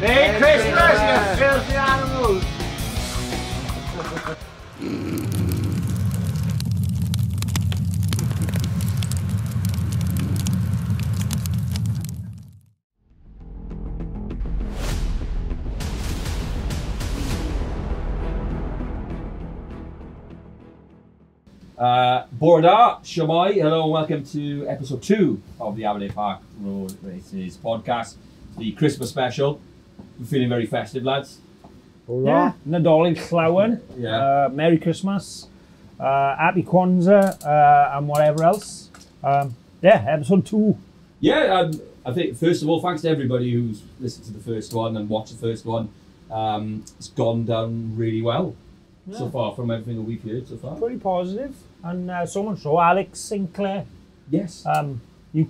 Merry Christmas, you filthy animals! Aberdare, Shomai, hello and welcome to episode 2 of the Aberdare Park Road Races podcast, the Christmas special. We're feeling very festive, lads. Yeah, Nadolig Llawen, Yeah. Merry Christmas, Happy Kwanzaa, and whatever else. Episode 2. Yeah, I think first of all, thanks to everybody who's listened to the first one and watched the first one. It's gone down really well so far from everything that we've heard so far. Pretty positive, and so much so, Alex Sinclair. Yes. You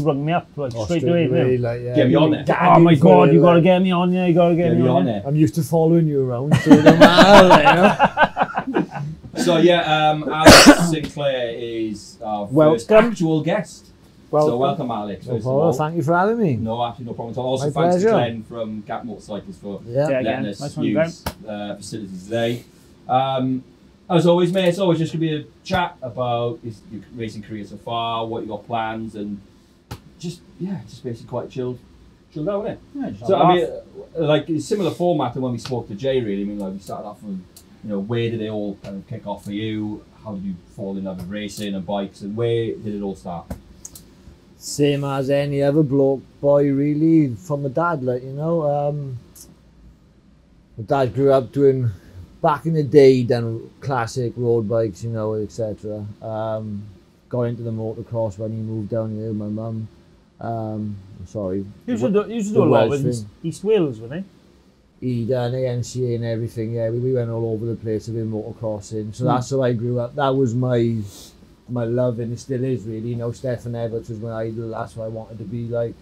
rung me up like straight away. Get me on there. Oh my God, you gotta get me on there. You gotta get me on there. I'm used to following you around, so it don't matter. So Alex Sinclair is our first actual guest. So welcome, Alex. No problem. Thank you for having me. No, absolutely no problem at all. Also, My thanks pleasure. to Glenn from Gap Motorcycles for again, letting us nice one, use facilities today. As always, mate, it's always just going to be a chat about your racing career so far, what you got plans, and just basically quite chilled out, isn't it? Yeah, So I mean, like a similar format to when we spoke to Jay. Really, I mean, like we started off with, where did it all kind of kick off for you? How did you fall in love with racing and bikes, and where did it all start? Same as any other bloke boy, really, from my dad, my dad grew up doing, back in the day, done classic road bikes, etc. Got into the motocross when he moved down here with my mum. He used to do a lot with East Wales, wasn't he? He done ANCA and everything, we went all over the place with motocrossing. So that's how I grew up. That was my love, and it still is really. Stefan Everts was my idol. That's what I wanted to be like.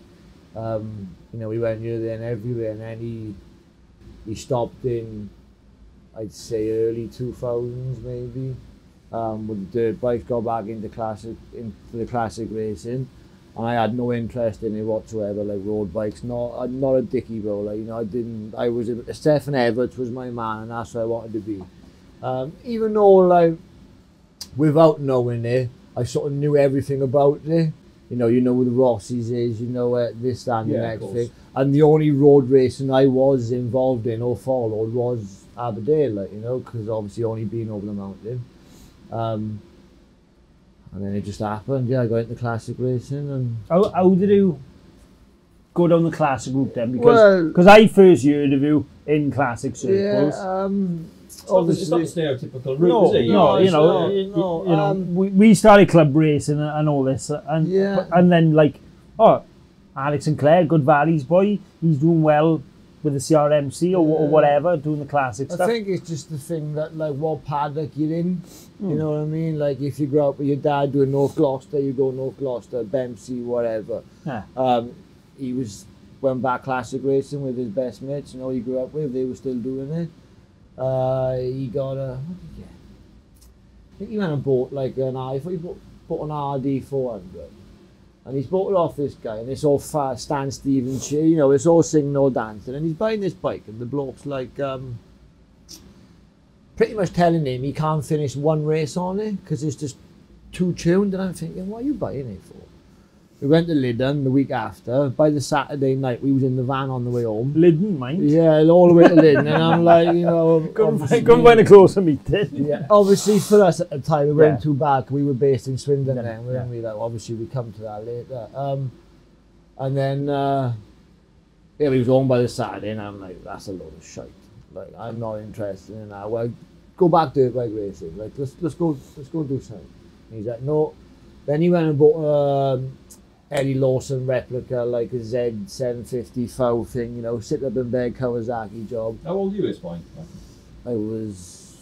We went here, there and everywhere, and then he stopped in, I'd say, early 2000s maybe, with the dirt bikes. Got back into the classic racing, and I had no interest in it whatsoever, like road bikes. I'm not a dickie bro. Stefan Everts was my man, and that's what I wanted to be. Even though without knowing it, I sort of knew everything about it. You know who the Rossies is, this, that, and the next thing. And the only road racing I was involved in or followed was Aberdare, because obviously only been over the mountain. And then it just happened. I got into classic racing. And How did you go down the classic route then? Because I first heard of you in classic circles. It's not the stereotypical route, is it? We started club racing and all this, and then Alex Sinclair, Good Valleys boy, he's doing well with the CRMC or whatever, doing the classic stuff. I think it's just the thing that what paddock you're in, you know what I mean? Like if you grow up with your dad doing North Gloucester, you go North Gloucester, Bempsey, whatever. He went back classic racing with his best mates, he grew up with, they were still doing it. He got what did he get? I think he went and bought he bought an RD 400, and he's bought it off this guy, and it's all fast Stan Stevens shit, it's all singing, no dancing, and he's buying this bike, and the bloke's pretty much telling him he can't finish one race on it because it's just too tuned, and I'm thinking, what are you buying it for? We went to Lyddon the week after. By the Saturday night, we was in the van on the way home. Lyddon, mind? Yeah, all the way to Lyddon. And I'm like, couldn't find a closer meeting. Yeah, obviously for us at the time, it weren't too bad. We were based in Swindon then, weren't we? Obviously, we come to that later. And then, we was home by the Saturday, and I'm like, that's a load of shite. I'm not interested in that. Well, go back dirt bike racing. Let's go do something. And he's like, no. Then he went and bought Eddie Lawson replica, like a Z750 foul thing, sit up in bed, Kawasaki job. How old are you at this point? I was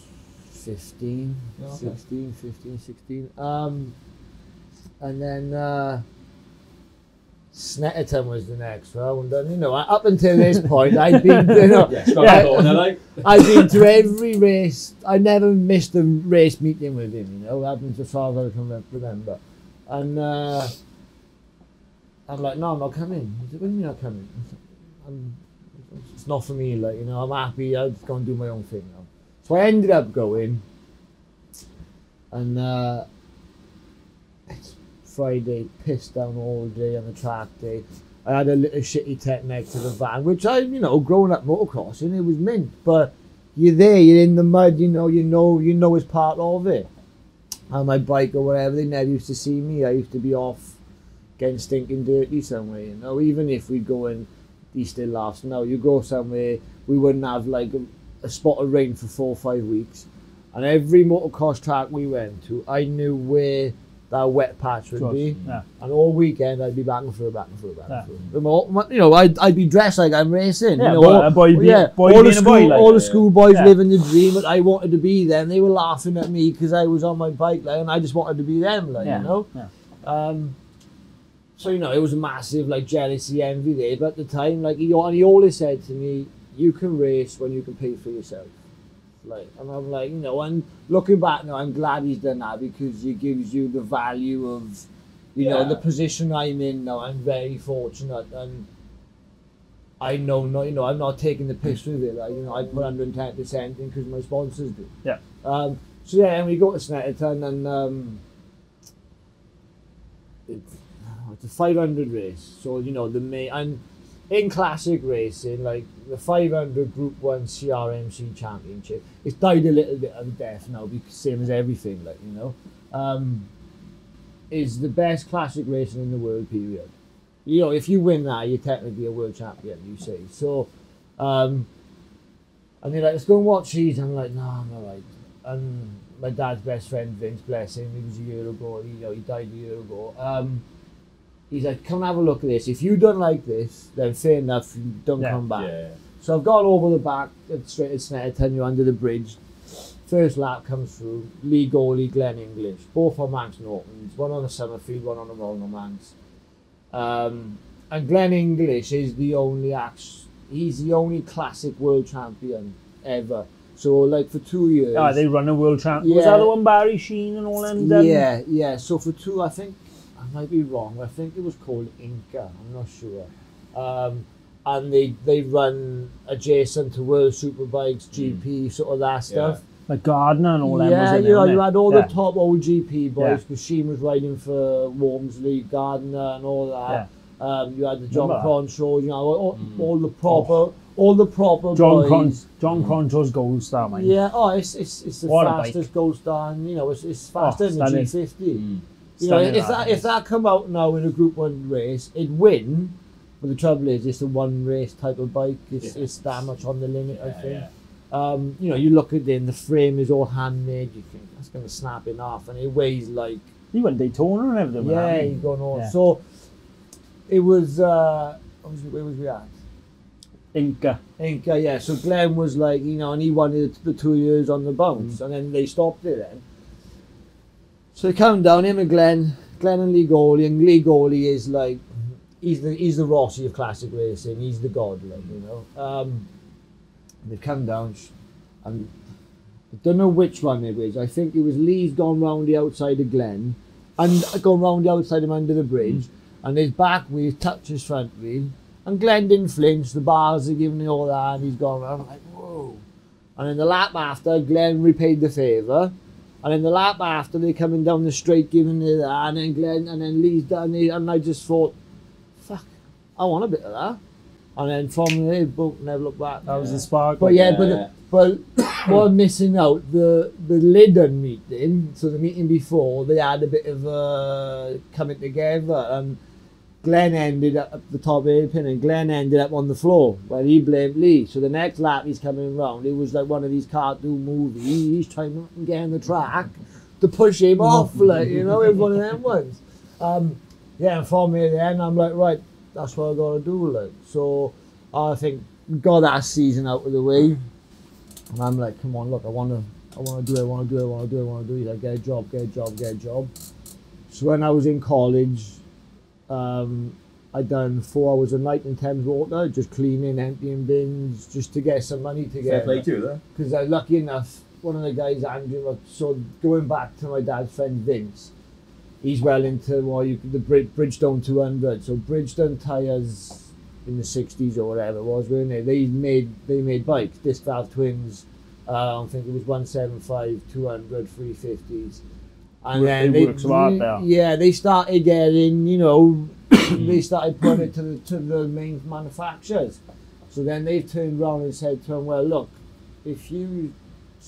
15, 16. And then Snetterton was the next round, and up until this point, I'd been, I'd been to every race. I never missed a race meeting with him, happened as far as I can remember. And I'm like, no, I'm not coming. He said, what do you mean not coming? I'm it's not for me. Like, you know, I'm happy. I've gone and do my own thing now. So I ended up going, and it's Friday, pissed down all day on the track day. I had a little shitty tech neck to the van, which I, you know, growing up motocrossing, it was mint. But you're there, you're in the mud, you know it's part of it. On my bike or whatever, they never used to see me. I used to be off getting stinking dirty somewhere, you know. Even if we'd go in, he still laughs now. You go somewhere, we wouldn't have like a spot of rain for 4 or 5 weeks. And every motocross track we went to, I knew where that wet patch would be. Yeah. And all weekend I'd be back and forth. You know, I'd be dressed like I'm racing. Yeah, you know, all the schoolboys living the dream, but I wanted to be them. They were laughing at me because I was on my bike, like, and I just wanted to be them, like, you know. Yeah. So, you know, it was a massive, like, jealousy, envy there. But at the time, like, he always said to me, you can race when you can pay for yourself. Like, and I'm like, you know, and looking back now, I'm glad he's done that because it gives you the value of, you know, the position I'm in now. I'm very fortunate, and I know, you know, I'm not taking the piss with it. Like, you know, I put 110% in because my sponsors do. Yeah. So yeah, and we go to Snetterton, and it's a 500 race. So, you know, the main, and in classic racing, like the 500 Group 1 CRMC Championship, it's died a little bit of death now, because same as everything, like, you know, is the best classic racing in the world, period. You know, if you win that, you're technically a world champion, you say. So, and they're like, let's go and watch these. I'm like, no, I'm all right. And my dad's best friend, Vince, bless him, he was a year ago, you know, he died a year ago. He's like, come and have a look at this. If you don't like this, then fair enough, you don't come back. Yeah. So I've gone over the back, straight at Snetterton, you're under the bridge. First lap comes through, Lee Goalie, Glenn English, both on Manx Nortons, one on the Summerfield, one on the Ronald Manx. And Glenn English is he's the only classic world champion ever. So, like, for 2 years... Oh, they run a world champion. Yeah. Was that the one Barry Sheen and all them? Yeah. So for 2, I think, I might be wrong, I think it was called Inca, I'm not sure. And they run adjacent to World Superbikes, GP, sort of that stuff. Like Gardner and all them. Yeah, you had all the top old GP boys, because Sheen was riding for Walmsley, Gardner and all that. Yeah. You had the John Cronshaw, you know, all the proper boys. John Cronshaw's Gold Star, man. Yeah, it's the fastest Gold Star, and, you know, it's faster than the G50. You know, if that come out now in a Group 1 race, it'd win. But the trouble is, it's a one race type of bike. It's that much on the limit, I think. Yeah. You know, you look at it, and the frame is all handmade. You think that's going to snap in half, and it weighs like. He went Daytona and everything. Yeah, he's gone on. Yeah. So it was. Where was we at? Inca, yeah. So Glenn was like, you know, and he wanted the 2 years on the bounce, and then they stopped it then. So they come down, him and Glenn and Lee Goalie, and Lee Goalie is like, he's the Rossi of classic racing, he's the god, like, you know. They've come down, and I don't know which one it was. I think it was Lee's gone round the outside of Glenn, and gone round the outside of him under the bridge, and his back wheel touched his front wheel, and Glenn didn't flinch, the bars are giving him all that, and he's gone round, I'm like, whoa. And in the lap after, Glenn repaid the favour. And in the lap after, they're coming down the straight, giving it that, and then Glenn, and then Lee's done it, and I just thought, fuck, I want a bit of that. And then from there, boom, never looked back. That was the spark. But but what I'm missing out, the Liddon meeting, so the meeting before, they had a bit of a coming together, and Glenn ended up at the top hairpin, and Glenn ended up on the floor where he blamed Lee. So the next lap he's coming round, it was like one of these cartoon movies. He's trying to get on the track to push him off, like, you know, it was one of them ones. Yeah, and from here then, I'm like, right, that's what I got to do, like. So I think got that season out of the way, and I'm like, come on, look, I want to do it. He's like, get a job. So when I was in college, I'd done 4 hours a night in Thames Water, just cleaning, emptying bins, just to get some money together. Fair play too, though. Because lucky enough, one of the guys, Andrew, so going back to my dad's friend Vince, he's well into the Bridgestone 200. So Bridgestone tyres, in the 60s or whatever it was, weren't they? They made bikes, disc valve twins. I think it was 175, 200, 350s. And then they started getting, you know, they started putting it to the main manufacturers. So then they've turned around and said to them, well, look, if you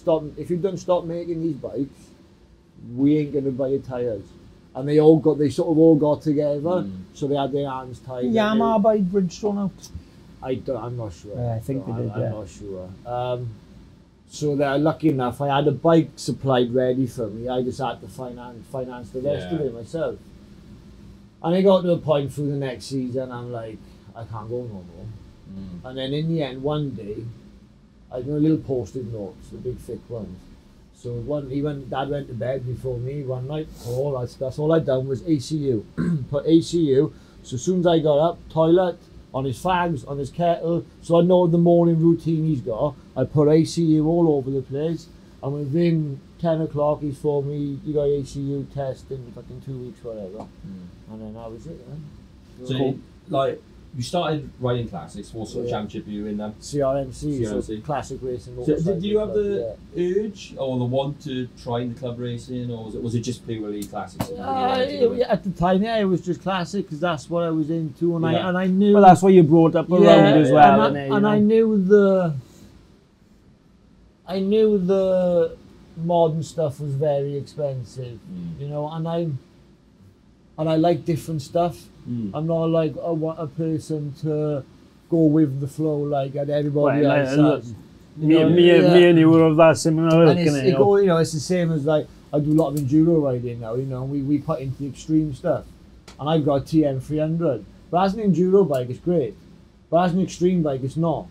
don't stop making these bikes, we ain't gonna buy your tyres. And they sort of all got together, so they had their hands tied. Yamaha by Bridgestone out? I'm not sure. I think they did. I'm not sure. So they're lucky enough. I had a bike supplied ready for me. I just had to finance the rest of it myself. And I got to a point through the next season, I'm like, I can't go no more. And then in the end, one day, I got a little post-it notes, the big thick ones. So Dad went to bed before me one night. That's all I'd done was ACU. Put ACU. So as soon as I got up, toilet, on his fags, on his kettle, so I know the morning routine he's got. I put ACU all over the place, and within 10 o'clock he's told me, you got ACU test in fucking 2 weeks, whatever. And then that was it, man. So, you started riding classics. What sort of championship are you in then? CRMC. So classic racing. So did you have the urge or the want to try in the club racing, or was it just purely classics? At the time, it was just classic because that's what I was into, and I knew. Well, that's what you brought up around as well. And I knew the modern stuff was very expensive, you know, and I like different stuff. I'm not like a person to go with the flow like everybody else does. Me and you were of that similar. And it's the same as like I do a lot of enduro riding now. You know, we put into the extreme stuff, and I've got a TM 300. But as an enduro bike, it's great. But as an extreme bike, it's not.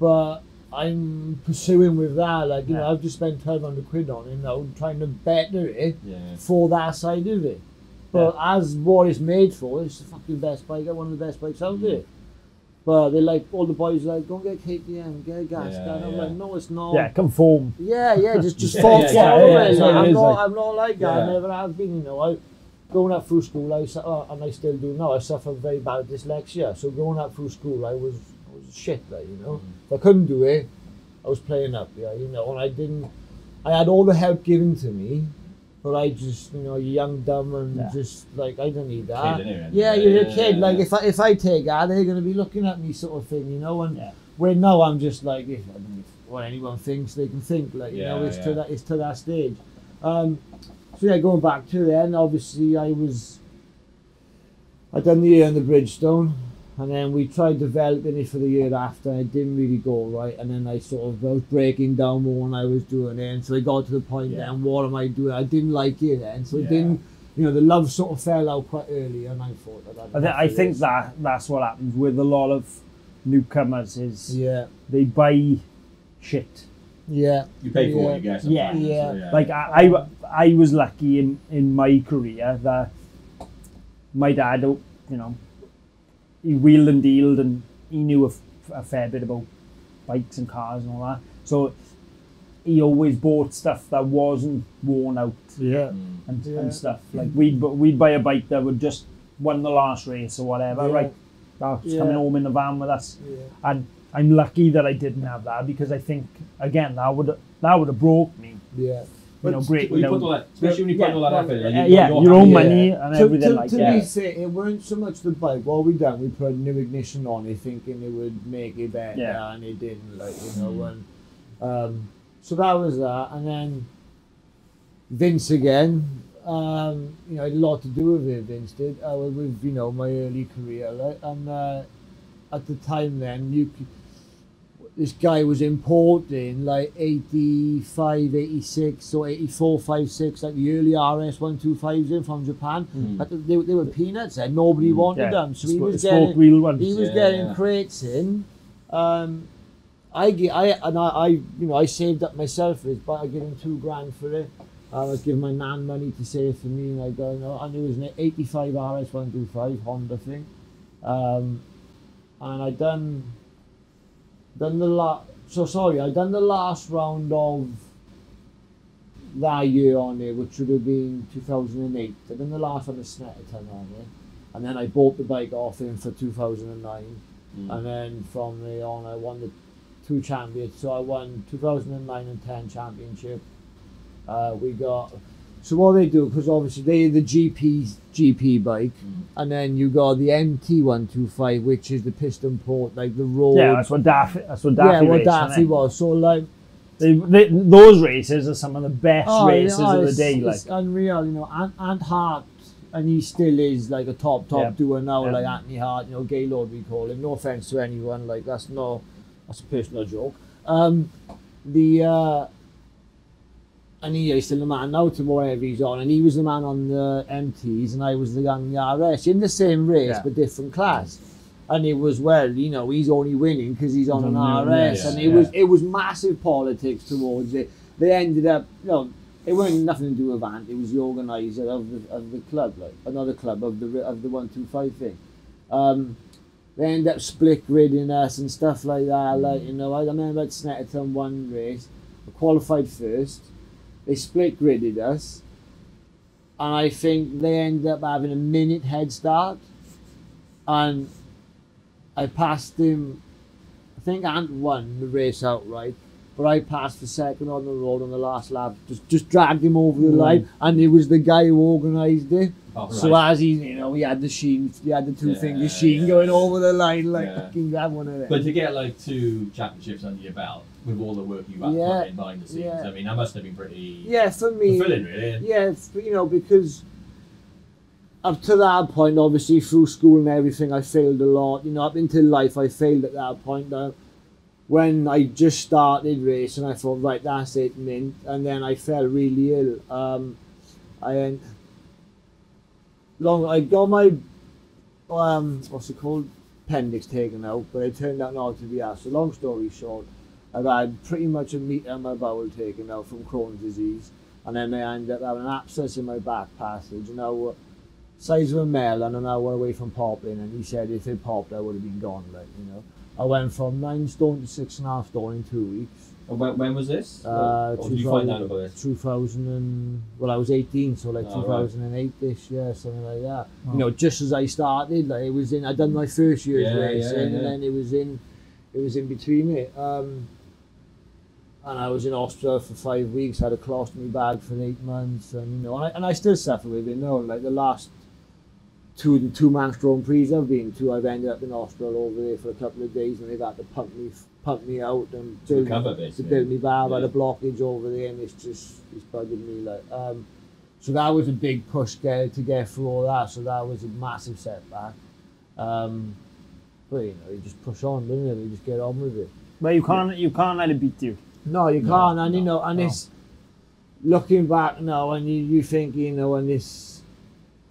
But I'm pursuing with that. Like you know, I've just spent 1,200 quid on it now, trying to better it for that side of it. But as what it's made for, it's the fucking best bike, one of the best bikes out there. But they like, all the boys are like, go and get KTM, get a gas can. I'm like, no, it's not. Yeah, conform. Just follow it. I'm not like that. I never have been, you know. Growing up through school, and I still do now, I suffer very bad dyslexia. So growing up through school, I was shit, like, you know. If I couldn't do it, I was playing up, you know, and I had all the help given to me. But I just, you know, you're young, dumb, and just like I don't need that. You're a kid. Like if I take that, they're gonna be looking at me, sort of thing, you know. And when now I'm just like, if I don't know what anyone thinks, they can think. Like you know, it's to that stage. So going back to then, obviously I done the year in the Bridgestone. And then we tried developing it for the year after, and it didn't really go right. And then I was breaking down more when I was doing it. And so I got to the point then, what am I doing? I didn't like it then. So it didn't, you know, the love sort of fell out quite early. And I thought I think that's what happens with a lot of newcomers is they buy shit. You pay for what you get sometimes. Like I was lucky in my career that my dad, you know, he wheeled and dealed, and he knew a fair bit about bikes and cars and all that. So he always bought stuff that wasn't worn out and stuff. Like we'd buy a bike that would just won the last race or whatever, right? That's coming home in the van with us. And I'm lucky that I didn't have that, because I think again that would have broke me. You know, great. Especially when you put all that effort in. Your own money and everything like that. To be fair, it weren't so much the bike. What we done, we put a new ignition on it, thinking it would make it better, and it didn't. Like you know, and so that was that. And then Vince again. You know, I had a lot to do with it. Vince did. With you know my early career, like, and at the time then this guy was importing like 85, 86 or 84, 56, like the early RS 125s in from Japan. They were peanuts then. Nobody wanted them. So he was getting crates in. I saved up myself for it, but I gave him $2,000 for it. I was giving my nan money to save for me, and I go, no, and it was an 85 RS 125 Honda thing. And I done the last round of that year on it, which would have been 2008. I done the last one of Snetterton on it, and then I bought the bike off him for 2009. And then from there on, I won the 2 championships. So I won 2009 and 10 championship. We got. So what they do, because obviously they're the GP bike, and then you got the MT125, which is the piston port, like the road. Yeah, that's what Daffy. Daffy was. So like. Those races are some of the best races of the day. It's unreal, you know. Ant Hart, and he still is like a top doer now, like Anthony Hart, you know, Gaylord we call him. No offense to anyone, like that's a personal joke. And he's still the man now to whatever he's on, and he was the man on the MTs, and I was the guy on the RS in the same race but different class. And it was, well, you know, he's only winning because he's on an RS, and it was massive politics towards it. They ended up, you know, it weren't nothing to do with Ant. It was the organizer of the club, like another club of the 125 thing. They ended up split gridding us and stuff like that. Like, you know, I remember at Snetterton one race, I qualified first. They split gridded us, and I think they ended up having a minute head start, and I passed him. I think Ant won the race outright, but I passed the second on the road on the last lap. Just dragged him over the line, and it was the guy who organised it. Oh, right. So as he, you know, he had the sheen, he had the 2 finger sheen going over the line, like fucking grab one of them. But to get like 2 championships under your belt with all the work you had put in behind the scenes, I mean, that must have been pretty for me, fulfilling, really. Yeah, you know, because up to that point, obviously through school and everything, I failed a lot. You know, up until life, I failed at that point. When I just started racing, I thought, right, that's it, mint. And then I fell really ill. I got my what's it called, appendix taken out, but it turned out not to be that. So long story short, I've had pretty much a meter of my bowel taken out from Crohn's disease, and then I ended up having an abscess in my back passage. And now, size of a melon, an hour away from popping, and he said if it popped, I would have been gone. Like, you know, I went from 9 stone to 6.5 stone in 2 weeks. When was this? Or did you find out about this? 2000 and, well, I was 18, so like 2008-ish, something like that. You know, just as I started, like it was in. I'd done my first year's racing, and then it was in between it. And I was in hospital for 5 weeks. Had a colostomy bag for 8 months, and you know, and I still suffer with it now. Like the last two Manx Grand Prix I've been to, I've ended up in hospital over there for a couple of days, and they've had to pump me out and build me back. I had a blockage over there, and it's bugging me. Like, so that was a big push to get through all that. So that was a massive setback. But you know, you just push on, don't you? You just get on with it. But you can't let it beat you. No, you can't, and you know, and it's looking back now, and you think, you know, and this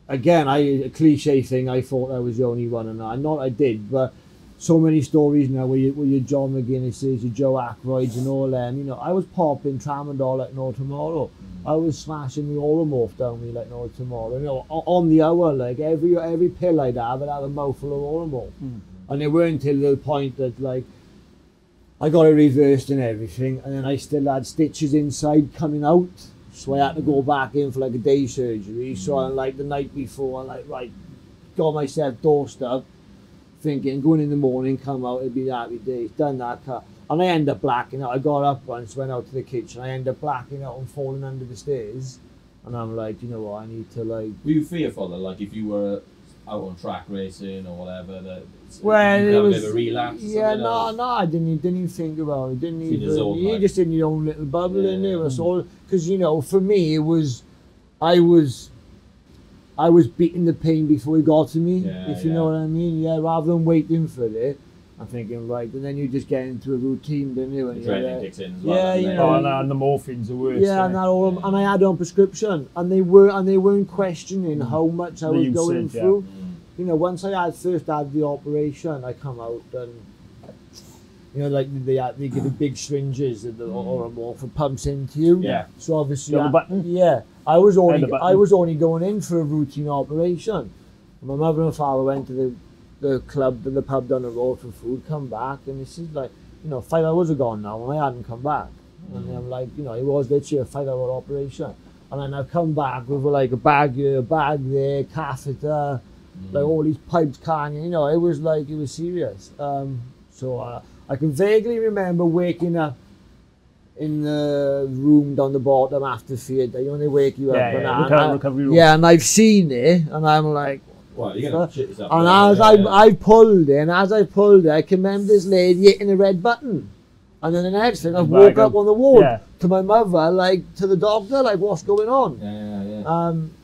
again, a cliche thing. I thought I was the only one, and I did, but so many stories now where your John McGuinnesses, your Joe Ackroyds, and all them. You know, I was popping Tramadol like no tomorrow. I was smashing the Oromorph down me like no tomorrow. You know, on the hour, like every pill I'd have a mouthful of Oromorph, and it weren't until the point that like. I got it reversed and everything, and then I still had stitches inside coming out, so I had to go back in for like a day surgery. So I, like the night before, I like, right, got myself dosed up, thinking going in the morning, come out, it'd be happy days. Done that cut, and I ended up blacking out. I got up once, went out to the kitchen, I ended up blacking out and falling under the stairs, and I'm like, you know what, I need to like. Were you fearful that, like, if you were out on track racing or whatever, that it was a bit of a relapse? No, I didn't even think about it. You just in your own little bubble in there. So, because you know, for me, it was, I was beating the pain before it got to me. If you know what I mean. Yeah, rather than waiting for it, I'm thinking right, and then you just get into a routine, don't you? And the training kicks in as well. Yeah, you know, and the morphines are worse. Yeah, and and I had on prescription, and they weren't questioning how much I was going through. You know, once I first had the operation, I come out and, you know, like they give the big syringes and the Oromorph pumps into you. Yeah. So obviously, I was only going in for a routine operation. My mother and father went to the pub down the road for food, come back, and this is like, you know, 5 hours are gone now, and I hadn't come back. And I'm like, you know, it was literally a 5-hour operation. And then I've come back with like a bag here, a bag there, catheter, like all these pipes canyon, you know, it was serious. So I can vaguely remember waking up in the room down the bottom after theatre, you know, when they wake you up. Recovery room. Yeah, and I've seen it, and I'm like, Well, you're going to shit yourself. and I pulled it, and as I pulled it, I can remember this lady hitting a red button. And then the next thing, I woke up on the ward to my mother, like, to the doctor, like, what's going on?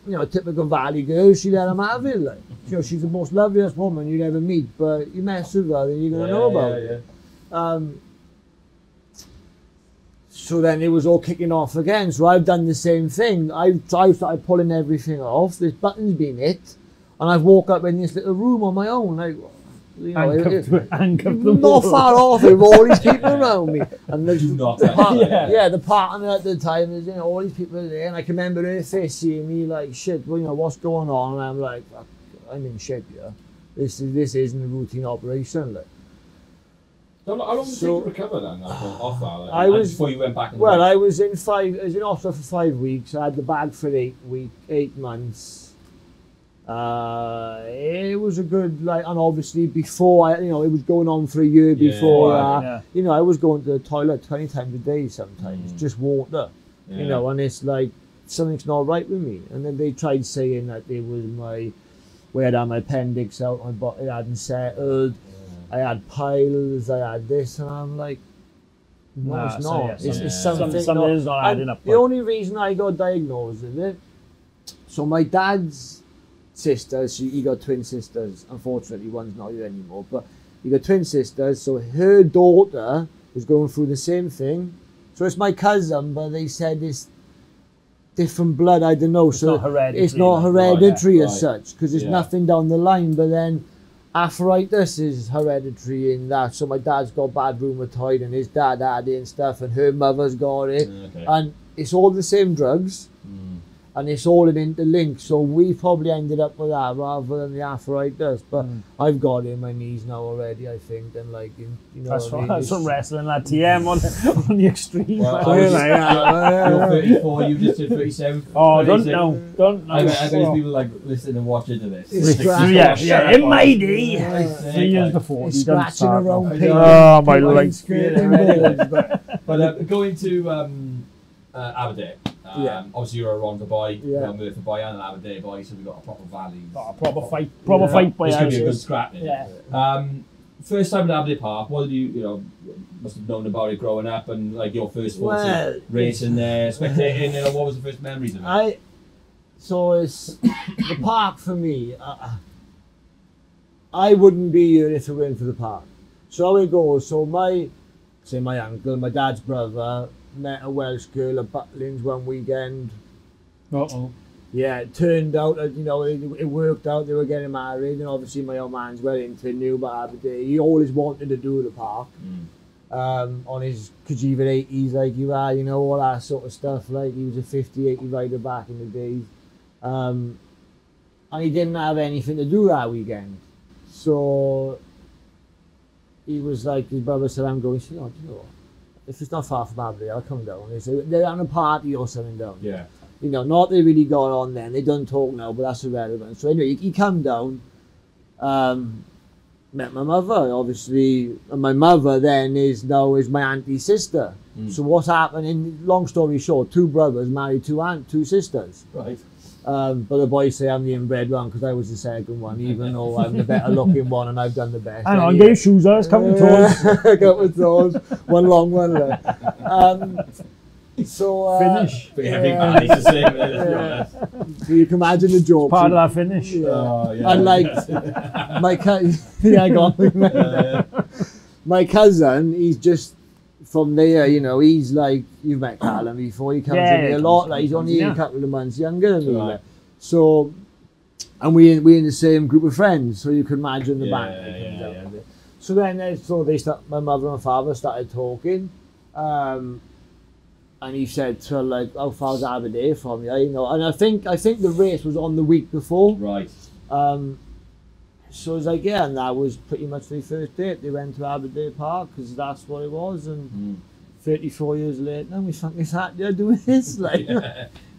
You know, typical Valley girl, she let him have it, like. You know, she's the most loveliest woman you'd ever meet, but you mess with her, then you're going to know about it. So then it was all kicking off again. So I've done the same thing. I started pulling everything off. This button's been hit, and I've woke up in this little room on my own, like, you know, not far off with all these people around me. And the partner at the time is, you know, all these people are there, and I can remember her face seeing me like, shit, well, you know, what's going on? And I'm like, I'm in shit here. This isn't a routine operation. Like. So how long did it take to recover then off that? Like, before you went back? I was in hospital for 5 weeks. I had the bag for 8 months. It was a good, like, and obviously before, it was going on for a year before that. You know, I was going to the toilet 20 times a day sometimes, just water. You know, and it's like, something's not right with me. And then they tried saying that it was where I'd had my appendix out, my body hadn't settled, I had piles, I had this, and I'm like, no, it's not. It's something is not adding up. The only reason I got diagnosed with it, so my dad's sisters, he got twin sisters. Unfortunately, one's not here anymore, but he got twin sisters, so her daughter was going through the same thing. So it's my cousin, but they said it's different blood, I don't know. It's not hereditary as such, because there's nothing down the line, but then arthritis is hereditary in that. So my dad's got bad rheumatoid, and his dad had it and stuff, and her mother's got it. And it's all the same drugs. And it's all an interlink, so we probably ended up with that rather than the arthritis. But I've got it in my knees now already, I think. And like, you know, that's from wrestling that TM on the extreme. Well, you're 34, you just did 37. Oh, don't know. I bet people like listening and watching to this. In my day, 3 years before. It's scratching around pain. Oh, my legs. But going to Aberdare. Obviously you're a Ronda boy, you're a Merthyr boy and an Aberdare boy, so we've got a proper Valley. Proper fight boy. It's going to be a good scrap. First time at Aberdare Park, what did you must have known about it growing up, and like your first thoughts racing there, spectating, what was the first memories of it? So it's the park for me. I wouldn't be here if it weren't for the park. So how it goes, so my uncle, my dad's brother, met a Welsh girl at Butlins one weekend. Yeah, it turned out that, it worked out, they were getting married, and obviously my old man's well into knew about Aberdare. He always wanted to do the park. On his Kajiva 80s, like you are, all that sort of stuff. Like, he was a 50-80 rider back in the days. And he didn't have anything to do that weekend. So he was like, his brother said, I'm going, do you know what? If it's not far from Aberdare, I'll come down. They say they're on a party or something down. Not they really got on then. They don't talk now, but that's irrelevant. So anyway, he come down, met my mother, obviously. And my mother then is my auntie's sister. So what's happening, long story short, 2 brothers married 2 sisters. Right. But the boys say I'm the inbred one because I was the second one, even though I'm the better looking one and I've done the best. Hang on, get your shoes on, count your toes. Count my toes, one long one. Finish. Everybody's the same. So you can imagine the joke. Part of that finish. And like my cousin, my cousin, he's just from there, he's like, you've met Callum before, he comes in here a lot, like he's only a couple of months younger than me. Right. So, and we in the same group of friends, so you can imagine the banter. So then, my mother and father started talking, and he said to her, like, how far's Aberdare from you, and I think the race was on the week before. Right. So it's like, and that was pretty much their first date. They went to Aberdare Park because that's what it was, and 34 years later, we fucking sat there doing this. Like,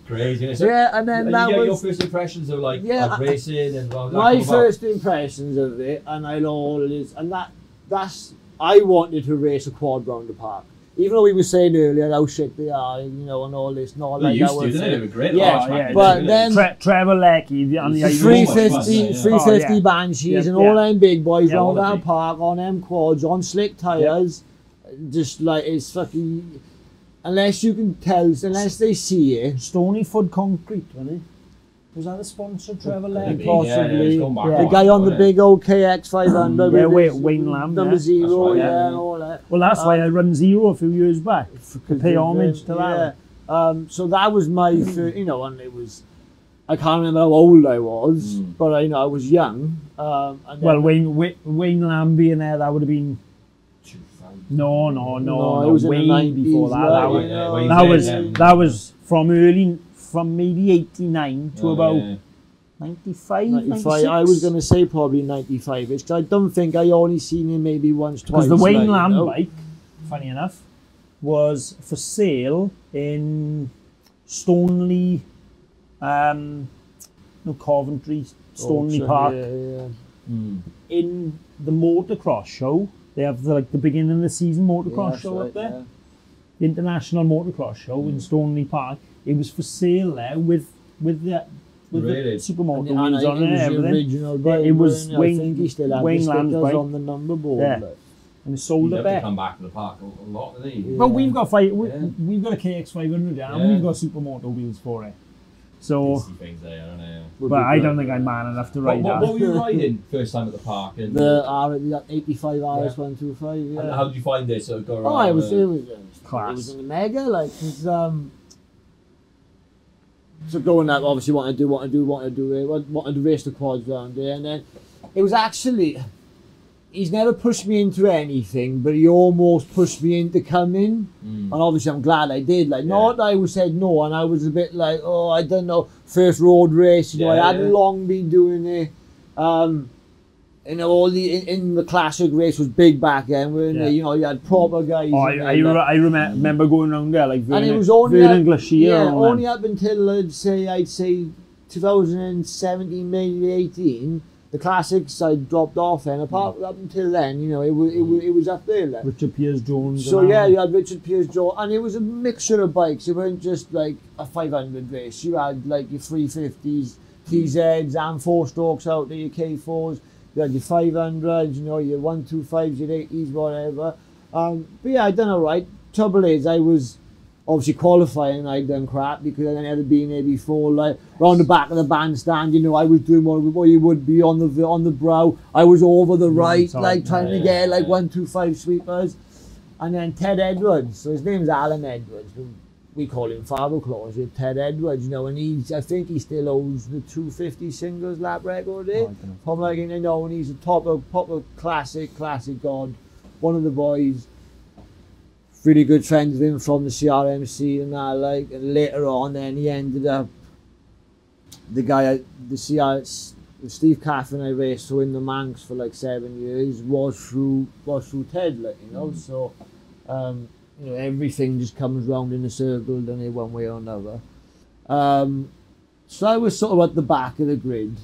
crazy. Isn't it? Yeah, and then And that you get your was first impressions of like Yeah, racing and all that my come about? first impressions of it, and I'll always, and that's, I wanted to race a quad round the park. Even though we were saying earlier how shit they are, you know, and all this, not Well, like they that used to, was didn't they? They were great. Yeah, lads back in but the day, then- Trevor Leckie and the It's Irish so much fun, 350, yeah. 350 Oh, yeah. Banshees Yep, and yeah. all them big boys Yeah, round quality. that park on them quads, on slick tyres, just like it's fucking, unless you can tell, unless they see it, Stonyford Concrete, wasn't it? Was that the sponsor, Trevor Maybe, Leckie? possibly. it's gone back Yeah. the guy on the wasn't it? big old KX 500 Yeah, with his Wayne Lamb, number yeah. 0, That's right, yeah, yeah. and all that. Well, that's why I run Zero a few years back. To pay homage to that. Yeah. So that was my first, you know, and it was, I can't remember how old I was, but I know I was young. And then, Well, Wayne Lamb being there, that would have been... 2000. No, it was in the way 90s, before that. right, That was, yeah, know, Wayne's that there was then. that was from maybe 89 to Oh, about yeah. 95, 95. I was going to say probably 95 because I don't think I only seen him maybe once, twice. Because the Wayne like, Lamb you know. bike, funny enough, was for sale in Stoneleigh, Coventry, Stoneleigh Park. Yeah. In the motocross show, they have the beginning of the season motocross that's show right, up there. yeah. The International Motocross Show in Stoneleigh Park. It was for sale there with the Really? supermoto And wheels on it and it was the everything. original bike. It was wasn't I Wayne- think he still had Wayne the Lamb's stickers bike. on the number board. Yeah. like. And they sold You'd it have to back. come back to the park a lot, didn't he? Yeah. Well, we've got Yeah. we've got a KX 500 and Yeah. we've got supermoto wheels for it. So, Tasty things there, I don't know. Would but be I great. don't think I'm man enough to What, ride what that. were you riding first time at the park? And, The 85 RS125, yeah. and how did you find it? So go around. Oh, it was Class. it was a mega, like, cause, so going up, obviously wanted to race the quads round there, and then it was actually, he's never pushed me into anything, but he almost pushed me into coming, and obviously I'm glad I did, like, not that I said no, and I was a bit like, oh, I don't know, first road race, you know, Yeah, I hadn't yeah. long been doing it, you know, all in the classic race was big back then, weren't Yeah. they? You know, you had proper guys. Oh, in there, I remember going around there like and it Vernon, was only Vernon Glacier yeah, and all only that. up until I'd say 2017, maybe 18. The classics I dropped off, and apart up until then, you know, it was up there. Like. Richard Piers Jones. So and yeah, all. you had Richard Piers Jones, and it was a mixture of bikes. It weren't just like a 500 race. You had like your 350s, TZs, and 4-strokes out there, your K4s. You had your 500s, you know, your 125s, your 80s, whatever. But yeah, I done alright. Trouble is, I was obviously qualifying, I'd done crap because I never been there before. Like round the back of the bandstand, you know, I was doing what you would be on the brow. I was over the right, sorry. like trying to get like Yeah. 125 sweepers. And then Ted Edwards, so his name's Alan Edwards, but we call him Father Claus with Ted Edwards, you know, and I think he still owns the 250 singles lap record there. From like, you know, and he's a proper classic god, one of the boys. Really good friends with him from the CRMC and that, like, and later on then he ended up, Steve Caffin I raced so in the Manx for like 7 years was through Ted, like, you know, so you know, everything just comes round in a circle, doesn't it, one way or another. So I was sort of at the back of the grid.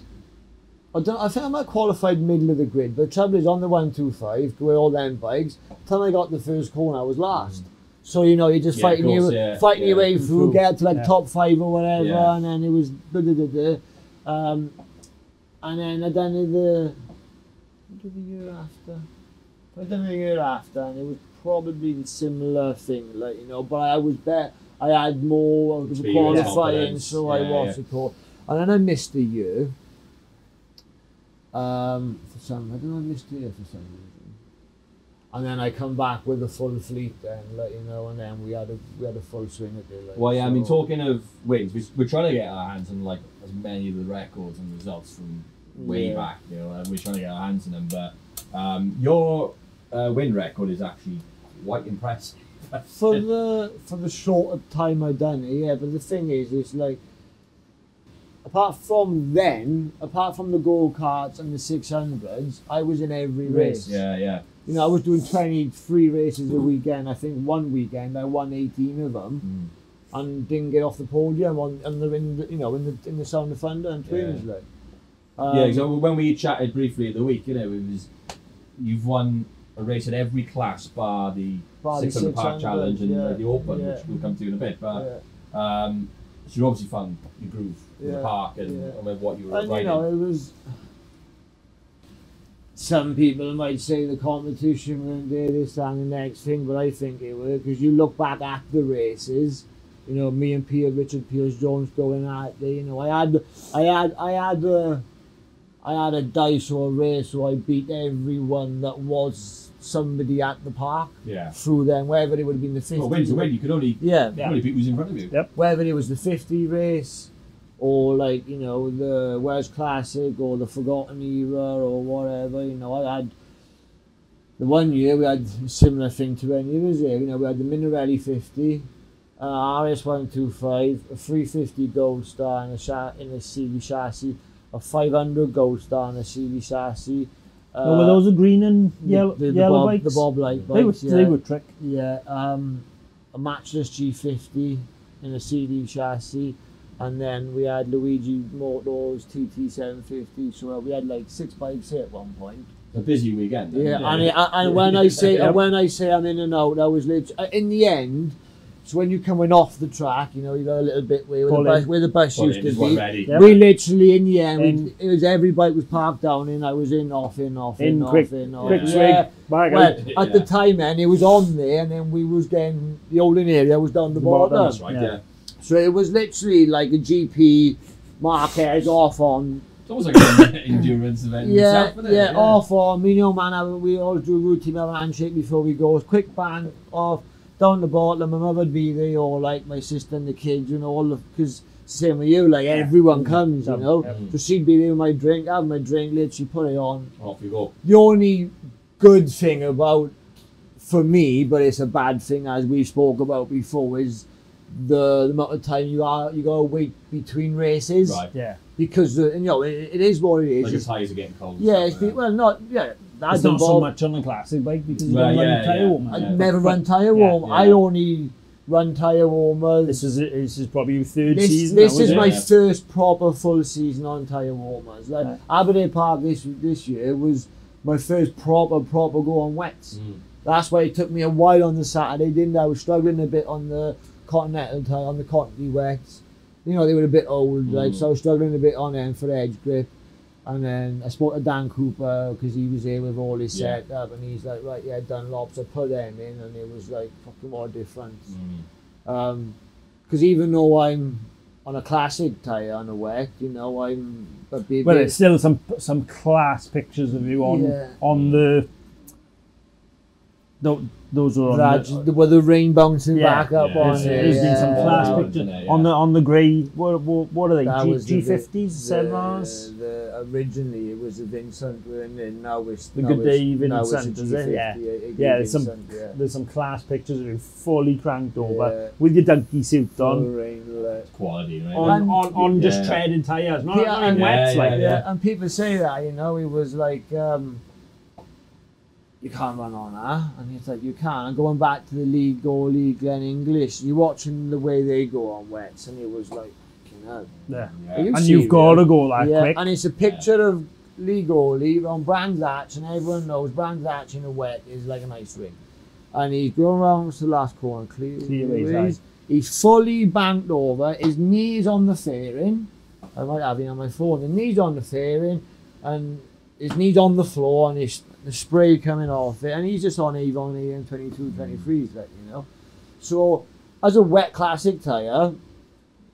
I think I might qualified middle of the grid, but the trouble is on the 125, with all them bikes, till I got the first corner, I was last. So, you know, you're just Yeah, of fighting course, your way through, get to like top 5 or whatever, Yeah. and then it was and then I done it the year after. I done it the year after, and it was probably the similar thing, like, you know, but I was better. I had more Experience, qualifying, confidence. so I Yeah, was support. And then I missed a year. I don't know, I missed a year for some reason. And then I come back with a full fleet, then, like, you know, and then we had a full swing at it. Like, Well, yeah, I mean, so- talking of wins, we're trying to get our hands on like as many of the records and results from way Yeah. back, you know, and we're trying to get our hands on them. But your win record is actually quite impressive. For the short time I done it, yeah. But the thing is, it's like, apart from the go-karts and the 600s, I was in every race. Yeah, yeah. You know, I was doing 23 races a weekend. I think one weekend I won 18 of them. and didn't get off the podium in the Sound of Thunder and Twins. So when we chatted briefly the week, it was you've won a race at every class bar the 600 Park Challenge and the Open, which we'll come to in a bit. But so you obviously found your groove in the park and with what you were riding. It was. Some people might say the competition weren't there, this and the next thing, but I think it was, because you look back at the races, me and Richard Pierce Jones going at it. I had a dice or a race, so I beat everyone that was somebody at the park. Through them, whether it would have been the 50. Well, win to win, you could only beat who's in front of you. Yep. Whether it was the 50 race, or the Welsh Classic, or the Forgotten Era, or whatever. I had the one year we had a similar thing to any years here. We had the Minarelli 50, RS 125, a 350 Gold Star in a CV chassis, a 500 Gold Star in a CV chassis. Were those the green and yellow bikes? The Bob Light bikes. They were trick. Yeah. A matchless G50 in a CD chassis. And then we had Luigi Motors TT750, so we had like 6 bikes here at one point. A busy weekend. And when I say I'm in and out, I was literally in the end. So when you're coming off the track, you got a little bit where the bus used to be. Yep. We literally in the end, it was every bike was parked down in. I was in, off. Quick Well, at the time, then it was on there, and then we was getting the holding area was down the bottom. That's right. So it was literally like a GP Marquez off on. It's almost like an endurance event itself, isn't it? Off on. We always do a routine, have a handshake before we go. Quick bang off, down the bottom. My mother would be there, or like my sister and the kids, because same with you, like everyone comes, So she'd be there with my drink, have my drink, literally put it on. Off you go. The only good thing about, for me, but it's a bad thing as we spoke about before, is the amount of time you got to wait between races. Right. Yeah. Because it is what it is. Like your tyres are getting cold. It's not so much on the classic bike because you don't run tyre warmers. I never run tyre warmers. I only run tyre warmers. This is probably your third season. This is my first proper full season on tyre warmers. Aberdare Park this year was my first proper go on wets. That's why it took me a while on the Saturday. I was struggling a bit on the Continental tyre, on the Continental wets. They were a bit old, so I was struggling a bit on them for edge grip. And then I spoke to Dan Cooper because he was here with all his setup, and he's like, Dunlops. I put them in, and it was like, fucking what a difference. Because even though I'm on a classic tyre on a wet, I'm a bit. Well, it's still some class pictures of you on the. Those are on the rain bouncing back up on it. There's been some class pictures on the grey. What are they? G50s, 7Rs. Originally it was a Vincent, and then now it's the Good Day Vincent, is it? There's some class pictures of you fully cranked over with your donkey suit on. Quality, right? On just treading tyres, not on wets And people say that, it was like. You can't run on that, and it's like you can. And going back to the League Glen English, you're watching the way they go on wets, and it was like, and you've got to go that quick. And it's a picture of League on Brands Hatch, and everyone knows Brands Hatch in a wet is like an ice rink. And he's going around to the last corner, he's fully banked over, his knees on the fairing. I might have it on my phone. The knees on the fairing, and his knees on the floor, and the spray coming off it, and he's just on Avon AM 22, 23s, So, as a wet classic tyre,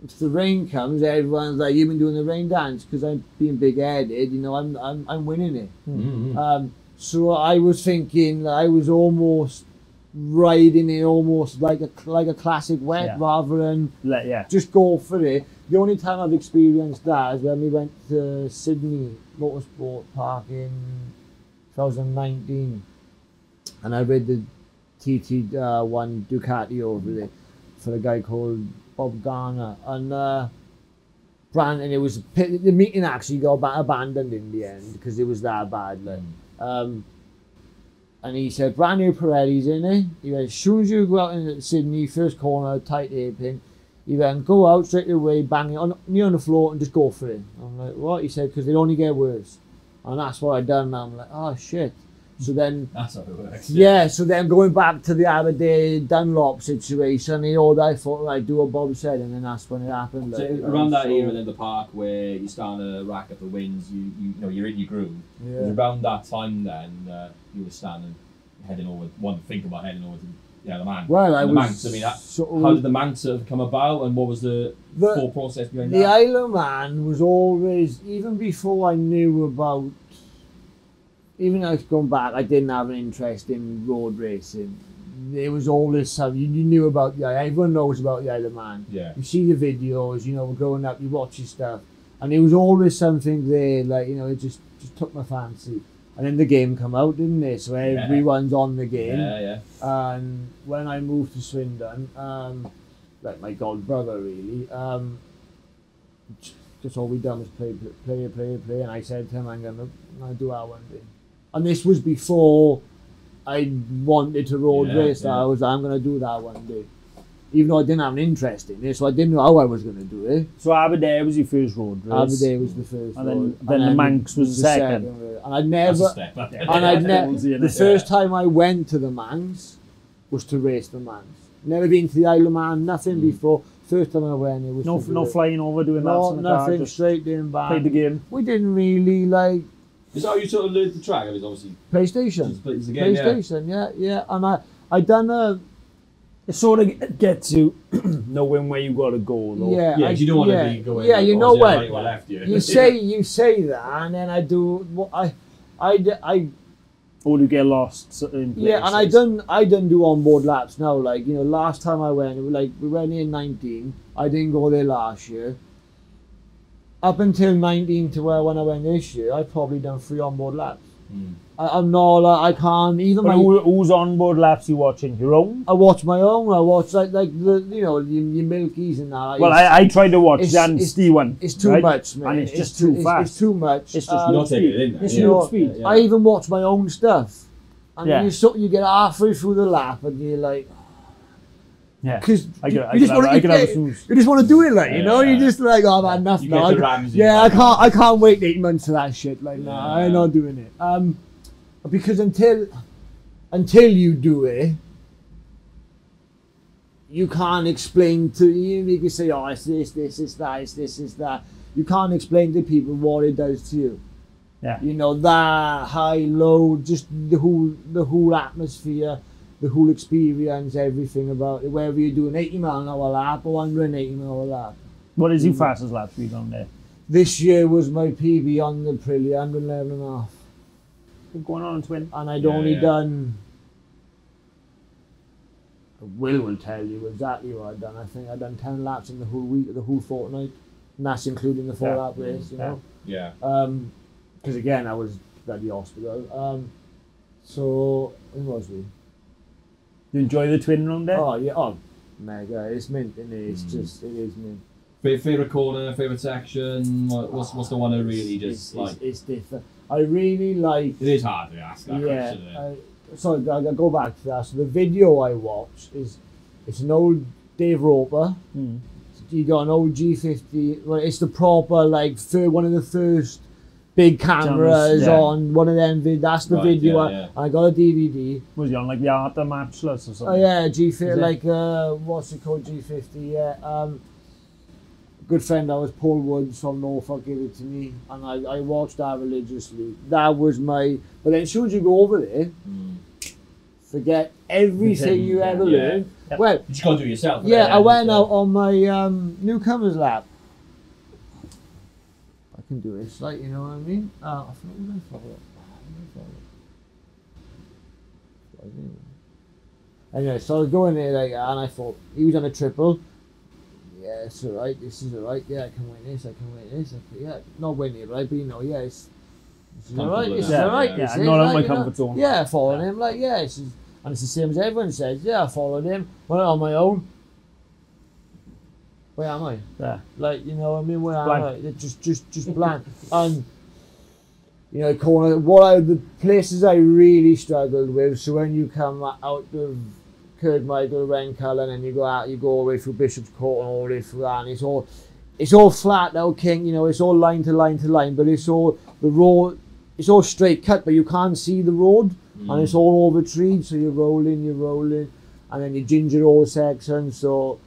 if the rain comes, everyone's like, you've been doing the rain dance, because I'm being big-headed, I'm winning it. So I was thinking that I was almost riding it almost like a classic wet, rather than just go for it. The only time I've experienced that is when we went to Sydney Motorsport Park in 2019, and I read the TT1 Ducati over there for a guy called Bob Garner, and Brandon. It was the meeting actually got abandoned in the end because it was that bad. And he said, brand new Pirelli's in it. He went, as soon as you go out in Sydney, first corner, tight hairpin, He went, go out straight away, bang it on knee on the floor and just go for it. I'm like, what? He said, because they'll only get worse. And that's what I done. I'm like, oh shit. So then, That's how it works. yeah, so then going back to the Aberdare Dunlop situation, I thought I'd do what Bob said, and then that's when it happened. So like, around that era in the park where you're starting to rack up the wins, you know you're in your groove. Yeah. It was around that time then you were standing, heading over, one to think about heading over to the Manx. Well, I the was Manx. I mean, how did the Manx sort of come about, and what was the thought process behind the that? Isle of Man was always, even before I knew about, even though I was going back, I didn't have an interest in road racing. There was always something, you knew about the Isle, everyone knows about the Isle of Man. Yeah. You see the videos, you know, growing up, you watch your stuff, and there was always something there, like, you know, it just took my fancy. And then the game come out, didn't it? So everyone's on the game. Yeah. And when I moved to Swindon, like my god brother really, just all we done was play, and I said to him, I'm gonna do that one day. And this was before I wanted to road race. I was, I'm gonna do that one day, even though I didn't have an interest in it, so I didn't know how I was gonna do it. So Aberdare was your first road race. Aberdare was the first, and then the Manx was the second. And I'd never, the first time I went to the Manx was to race the Manx. Never been to the Isle of Man, nothing before. First time I went, it was no flying over doing that. Nothing, car, straight in back. Played the game. We didn't really like. Is that how you sort of learned the track? It was obviously PlayStation. It's the game, PlayStation, yeah. And I done a. It sort of gets you knowing where you got to go, though. Yeah, because you don't want to be going. Yeah, you know what? Right or left, you say that, and then I do what I. Or you get lost in places. Yeah, and I done do onboard laps now. Like, you know, last time I went, we went in 19. I didn't go there last year. Up until 19 to when I went this year, I probably done 3 onboard laps. I'm not like, I can't even. But who's onboard laps you watching? Your own? I watch my own. I watch like the your Milkies and that. Well, I tried to watch Dan Steven. It's too much, man. And it's just too fast. It's too much. It's just not taking it in. It's not speed. I even watch my own stuff, and Yeah. you get halfway through the lap, and you're like. Yeah, because I you just want to do it, like, you know, you just like, oh, I've had enough now. I can't wait 8 months for that shit. Like, no, I'm not doing it. Because until you do it, you can't explain to you. You can say, oh, it's this, it's that, it's this, it's that. You can't explain to people what it does to you. Yeah, you know, that high, low, just the whole atmosphere. The whole experience, everything about it, whether you're doing 80 mile an hour lap or 180 mile an hour lap. What is your fastest lap speed on there? This year was my PB on the Aprilia, 111 and a half. Been going on twin. And I'd only done, Will tell you exactly what I'd done. I think I'd done 10 laps in the whole week, the whole fortnight. And that's including the 4 lap race, you know. Yeah. Because again, I was at the hospital. So, who was we? You enjoy the twin run there? Oh yeah, mega! It's mint, isn't it? It's just, it is mint. Favourite corner, favourite section? What's the one that really just It's different. I really like. It is hard to ask that question. Sorry, I'll go back to that. So the video I watched it's an old Dave Roper. You got an old G50. Well, it's the proper one of the first big cameras on one of them. That's the video. I got a DVD. Was he on like the Arthur Matchless or something? Oh yeah, G50. What's it called? G50. Yeah. Good friend, I was Paul Woods from Norfolk, gave it to me, and I watched that religiously. That was my. But then, as soon as you go over there, forget everything you ever learned. Yep. Well, you just got to do it yourself. Yeah, I went out on my newcomers lap. I can do this, like, you know what I mean? I thought, what did I follow? Anyway, so I was going there, and I thought, he was on a triple. Yeah, it's alright, this is alright, yeah, I can win this, not winning it, right? But you know, this is alright, this is alright. Yeah, not on my comfort zone. Yeah, following him, and it's the same as everyone says, I followed him, went on my own. Where am I? Yeah. Like, you know what I mean? Where am I? Just blank. And, you know, the places I really struggled with, so when you come Michael, Rencal, and then you go out, you go all the way through Bishop's Court and all the way through that, and it's all flat now, King. You know, it's all line to line to line, but it's all the road. It's all straight cut, but you can't see the road, and it's all over trees. So you're rolling, and then your Ginger Hole section. So,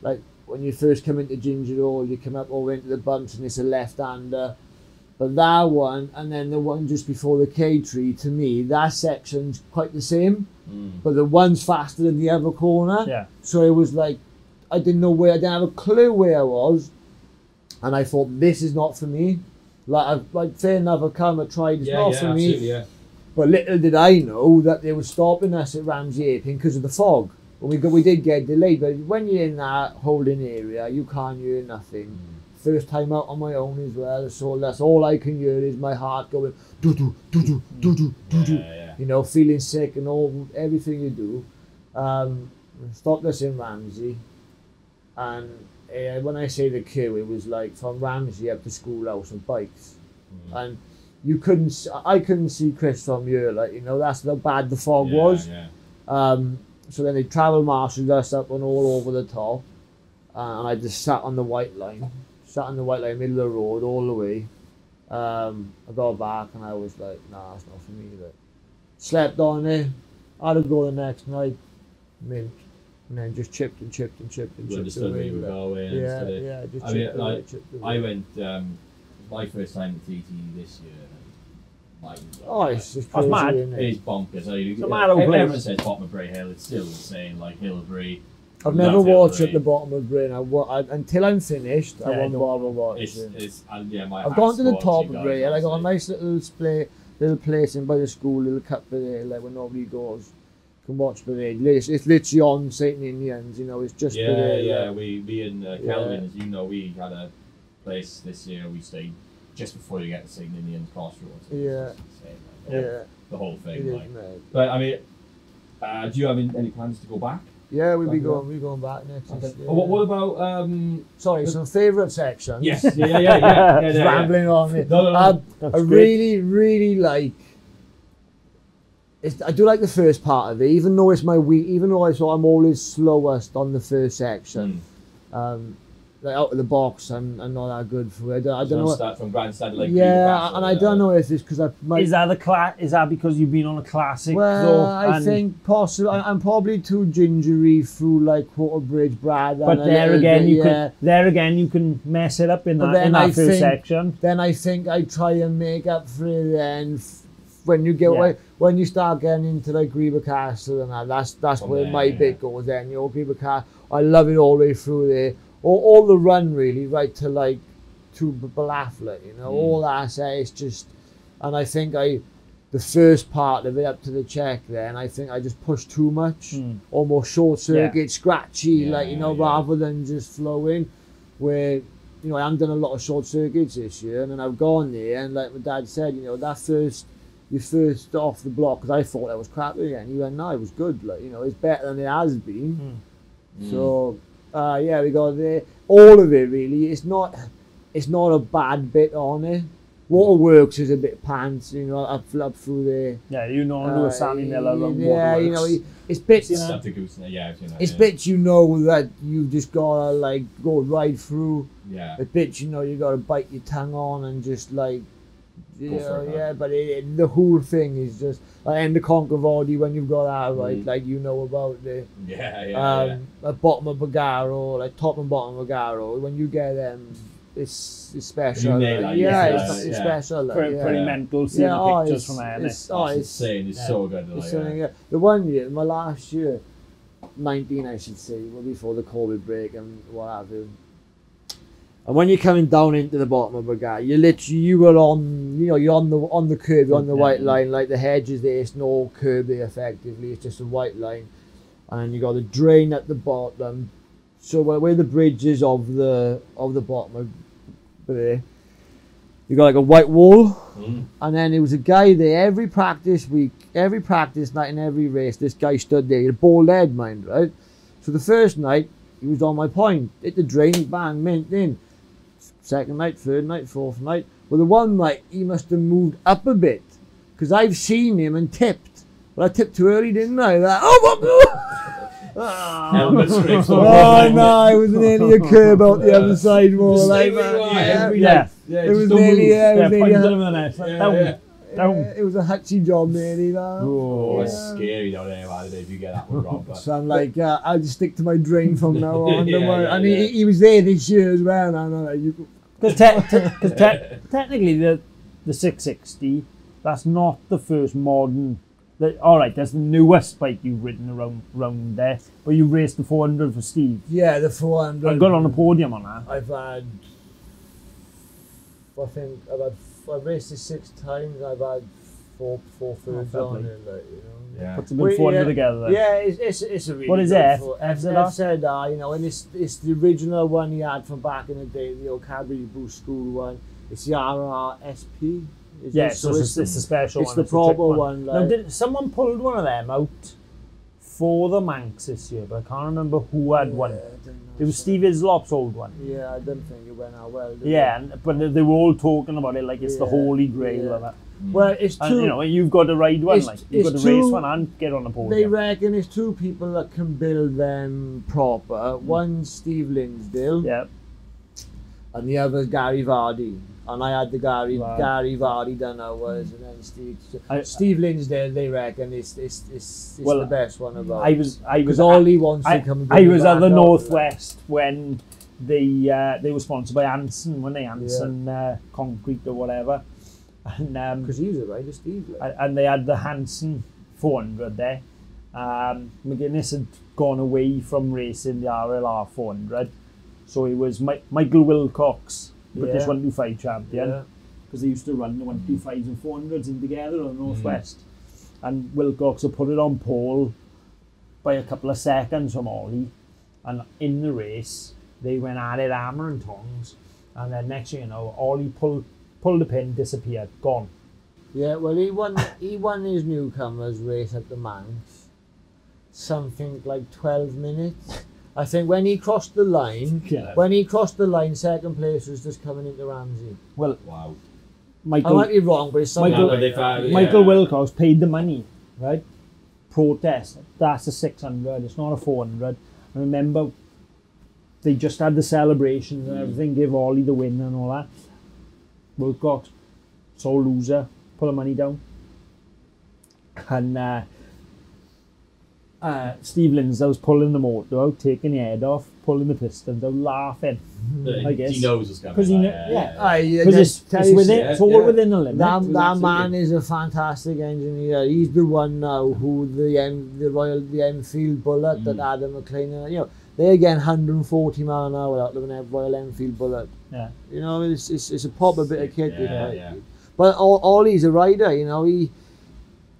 like when you first come into Ginger Hole, you come up over into the bumps, and it's a left-hander. But that one, and then the one just before the K tree, to me, that section's quite the same, but the one's faster than the other corner. Yeah. So it was like, I didn't have a clue where I was, and I thought, this is not for me. Like fair enough, I've come, I tried, it's not for me. Yeah. But little did I know that they were stopping us at Ramsey Aping because of the fog. We did get delayed, but when you're in that holding area, you can't hear nothing. First time out on my own as well, so that's all I can hear is my heart going do do do do do do do do. You know, feeling sick and everything you do. Stopped us in Ramsey, and when I say the queue, it was like from Ramsey up to Schoolhouse on bikes, and I couldn't see Chris from here, like, you know, that's how bad the fog was. So then they travel marshalled us up and all over the top, and I just sat on the white line, middle of the road all the way. I got back and I was like, nah, it's not for me. Like, slept on it, had to go the next night, mint, and then just chipped away. Just chipped away. I went, my first time to TT this year. It's just crazy, mad. isn't It is bonkers. Everyone says bottom of Bray Hill, it's still insane, like Hillbury. I've never watched at the bottom of Bray. Until I'm finished, I won't bother watching. I've gone to the top of Bray and I got a nice little place in by the school, little cup there, like where nobody goes. You can watch parade. It's literally on St. Ninians, you know, it's just parade. Me and Kelvin, as you know, we had a place this year, we stayed just before you get to St. Ninians Crossroads. The whole thing. But I mean, do you have any plans to go back? Yeah, we're going back next year. What about sorry, some favourite sections? Yes, yeah. Rambling on me. No. I really like. I do like the first part of it, even though it's my week. Even though I thought I'm always slowest on the first section. Like out of the box, I'm not that good for it. I don't know. Start from grandstand, like and I don't know if it's because Is that because you've been on a classic? Well, I think possibly. I'm probably too gingery through like Quarter Bridge, Brad. But there again, you can mess it up in that first section. Then I think I try and make up for it. Then when you get away, when you start getting into like Griever Castle and that's where my bit goes. Then Griever Castle, I love it all the way through there. All the run really, right to like to Balafla, you know, all that it's just, and I think the first part of it up to the check there, and I think I just pushed too much, almost short circuit, scratchy, rather than just flowing, where, you know, I haven't done a lot of short circuits this year, and then I've gone there, and like my dad said, you know, you first off the block, because I thought that was crap again, he went, no, it was good, like, you know, it's better than it has been, so... we got there. All of it really. It's not a bad bit on it. Waterworks is a bit pants, you know, up through there. Yeah, you know, Sammy Miller on Waterworks. Yeah, you know, it's bits. It's bits you know that you just gotta like go right through. Yeah. It's bits you know you gotta bite your tongue on and just like. But the whole thing is just like end the Concavodi when you've got that right, like you know about the at bottom of Bagaro, like top and bottom of Bagaro. When you get them, it's special. It's special. Pretty mental seeing the pictures from there. It's insane. It's so good. The one year, my last year, 19 I should say, well before the COVID break and what have you. And when you're coming down into the bottom of Bagaro, you're on the curb, you're on the white line, like the hedges there, it's no curb there effectively, it's just a white line. And you got a drain at the bottom. So where the bridge is of the bottom of there, you got like a white wall. And then there was a guy there every practice night and every race, this guy stood there, he had a bald head, mind, right? So the first night, he was on my point, hit the drain, bang, mint in. Second night, third night, fourth night. Well, the one night, he must have moved up a bit. Because I've seen him and tipped. But I tipped too early, didn't I? Helmet strips. Oh no, it was nearly a curb out the other side more like that. Yeah. It was nearly, point them in the nest. Down. It was a hutchy job nearly that. Oh, it's scary down there, man, if you get that one wrong. But So I'm like, I'll just stick to my drain from now on. And yeah. he was there this year as well. And I'm like, Because technically the 660, that's not the first modern. Alright, that's the newest bike you've ridden around there. But you raced the 400 for Steve. yeah, the 400. I've got on the podium on that. I've raced it 6 times. I've had four thirds on it, like, you know. yeah. Put some good 400 together then. Yeah, it's a really What is good it? FZR, you know, and it's the original one he had from back in the day, the old Cadbury Boost School one. It's the RRSP. Yes, so it's the special it's one. the It's proper trick one. Now, Like, someone pulled one of them out for the Manx this year, but I can't remember who had one. I don't know. It was Steve Islop's old one. Yeah, I don't think it went out well. Did Yeah, but they were all talking about it like it's the Yeah, holy grail yeah. of it. it? Well, it's And two. you know, you've got to ride one, It's- you've got it's to race two- one and get on the They podium. reckon it's 2 people that can build them proper. One's Steve Linsdale, Yeah, and the other's Gary Vardy. And I had the Gary Wow. Vardy done ours, and then I- Steve Linsdale. They reckon it's Well, the best one about. I was Because all he wants to come. And I bring was it at the back up, Northwest when they were sponsored by Anson, weren't they? Anson Concrete or whatever. And because he was a rider, Steve. Like. and they had the Hanson 400 there. McGuinness had gone away from racing the RLR 400, so it was Michael Wilcox, British 125 champion, because they used to run the 125s and 400s in together on the Northwest. And Wilcox had put it on pole by a couple of seconds from Ollie, and in the race they went at it hammer and tongs, and then next thing you know, Ollie pulled the pin, disappeared, gone. Yeah, well, he won his newcomers race at the Manx, something like 12 minutes. I think when he crossed the line, second place was just coming into Ramsey. Well, Wow. I Michael might be wrong, but it's something Michael Wilcox paid the money, right? Protest. That's a 600. It's not a 400. I remember they just had the celebrations and everything, give Ollie the win and all that. Wilcox, sole loser, put the money down. And Steve Linsdale's pulling the motor out, taking the head off, pulling the pistons out, laughing. I guess. He knows what's coming. Because he Yeah. it's all within the limit. That man is a fantastic engineer. He's the one now who the Enfield Bullet that Adam McLean, you know, they're getting 140 mile an hour out of an Royal Enfield Bullet. Yeah. You know, it's a proper bit of kit. Yeah. But Ollie's a rider. You know, he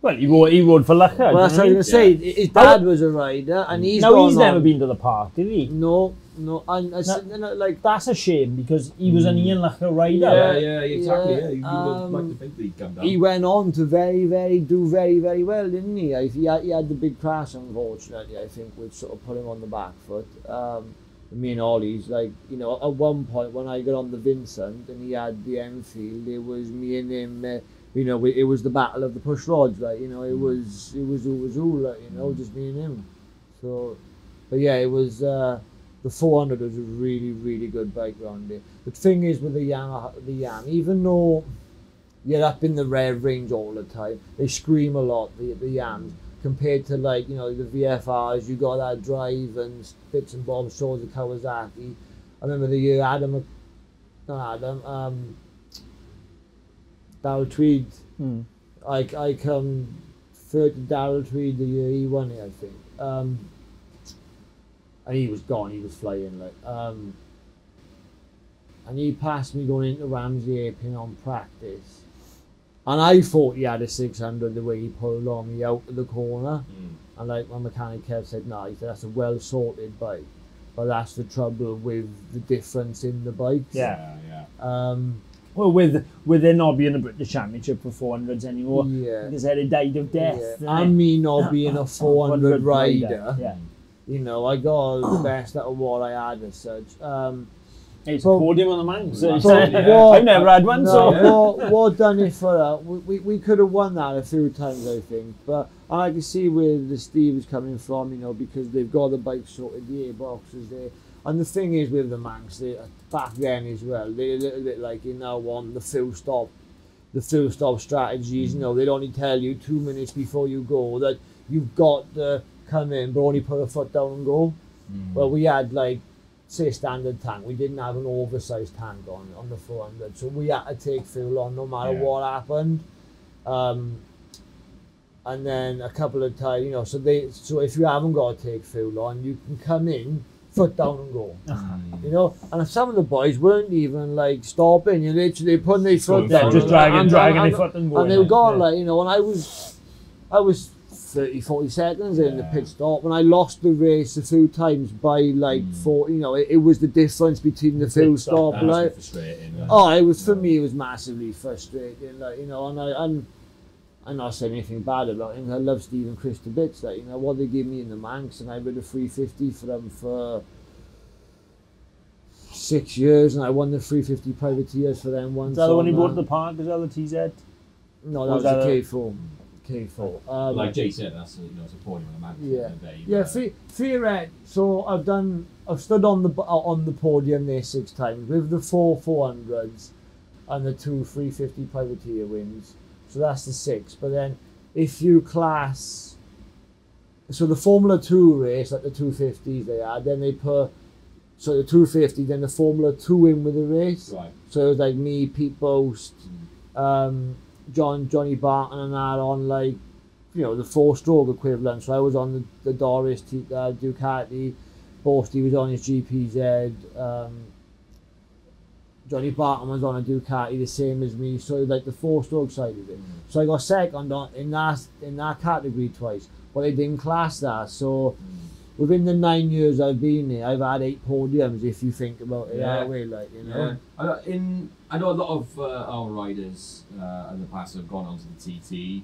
Well, he rode for Lucker. Well, that's what I was going to say. His dad was a rider, and he's never been to the park, did he? No. And like that's a shame because he was an Ian Lucker rider. Yeah, exactly. Yeah, you would like to think that he'd come down. he went on to do very, very well, didn't he? He had the big crash, unfortunately, I think, which sort of put him on the back foot. Me and Ollie's, like, you know, at one point when I got on the Vincent and he had the Enfield, it was me and him, you know, it was the battle of the push rods, like, you know, it was like, you know, just me and him. So, but yeah, it was, the 400 was a really, really good bike round there. The thing is with the Yam, even though you're up in the rev range all the time, they scream a lot, the Yams, compared to, like, you know, the VFRs. You got that drive and bits and bobs, so the Kawasaki. I remember the year Darryl Tweed. I come third to Darryl Tweed the year he won it, I think. And he was gone, he was flying, like. And he passed me going into Ramsey Airpin on practice. And I thought he had a 600 the way he pulled on me out of the corner. And like my mechanic Kev said, no, he said that's a well sorted bike. But that's the trouble with the difference in the bikes. Yeah. Well, with there not being a British Championship for 400s anymore, yeah. because it died of death. Yeah. And me not being a 400 rider. Yeah. You know, I got the best out of what I had as such. It's a podium on the Manx. I've never had one, no, so. what done it for that? We could have won that a few times, I think. But And I can see where the Steve is coming from, you know, because they've got the bike sorted, the airboxes there. And the thing is with the Manx, they, back then as well, they're a little bit like you now want the full stop strategies. You know, they'd only tell you 2 minutes before you go that you've got to come in, but only put a foot down and go. Well, we had like, say, standard tank. We didn't have an oversized tank on the 400, so we had to take fuel on no matter what happened. And then a couple of times, you know, so if you haven't got to take fuel on, you can come in, foot down and go. You know, and some of the boys weren't even like stopping. You literally putting their foot down, just dragging their foot and going. And they were gone like, you know. And I was 30-40 seconds in the pit stop, and I lost the race a few times by like 40. You know, it was the difference between the full stop. Like, it was for me. It was massively frustrating. Like, you know, and I'm not saying anything bad about him. I love Steve and Chris to bits. Like, you know, what they gave me in the Manx, and I rid a 350 for them for 6 years, and I won the 350 privateers for them once. Is that the one he brought to the park as well, the TZ? No, that was a K4. K4. Like Jay said, that's it's a podium on the Manx. So I've stood on the podium there 6 times with the 400s and the 2 350 privateer wins. So that's the 6. But then if you class, so the Formula 2 race, like the 250s they had, then they put, so the 250, then the Formula 2 in with the race. Right. So it was like me, Pete Boast, Johnny Barton and that on like, you know, the 4-stroke equivalent. So I was on the Doris Ducati, Boasty was on his GPZ, Johnny Barton was on a Ducati the same as me, so like the 4-stroke side of it. So I got second in that category twice, but they didn't class that. So within the 9 years I've been here, I've had 8 podiums if you think about it that way, like, you know. I know a lot of our riders in the past have gone onto the TT.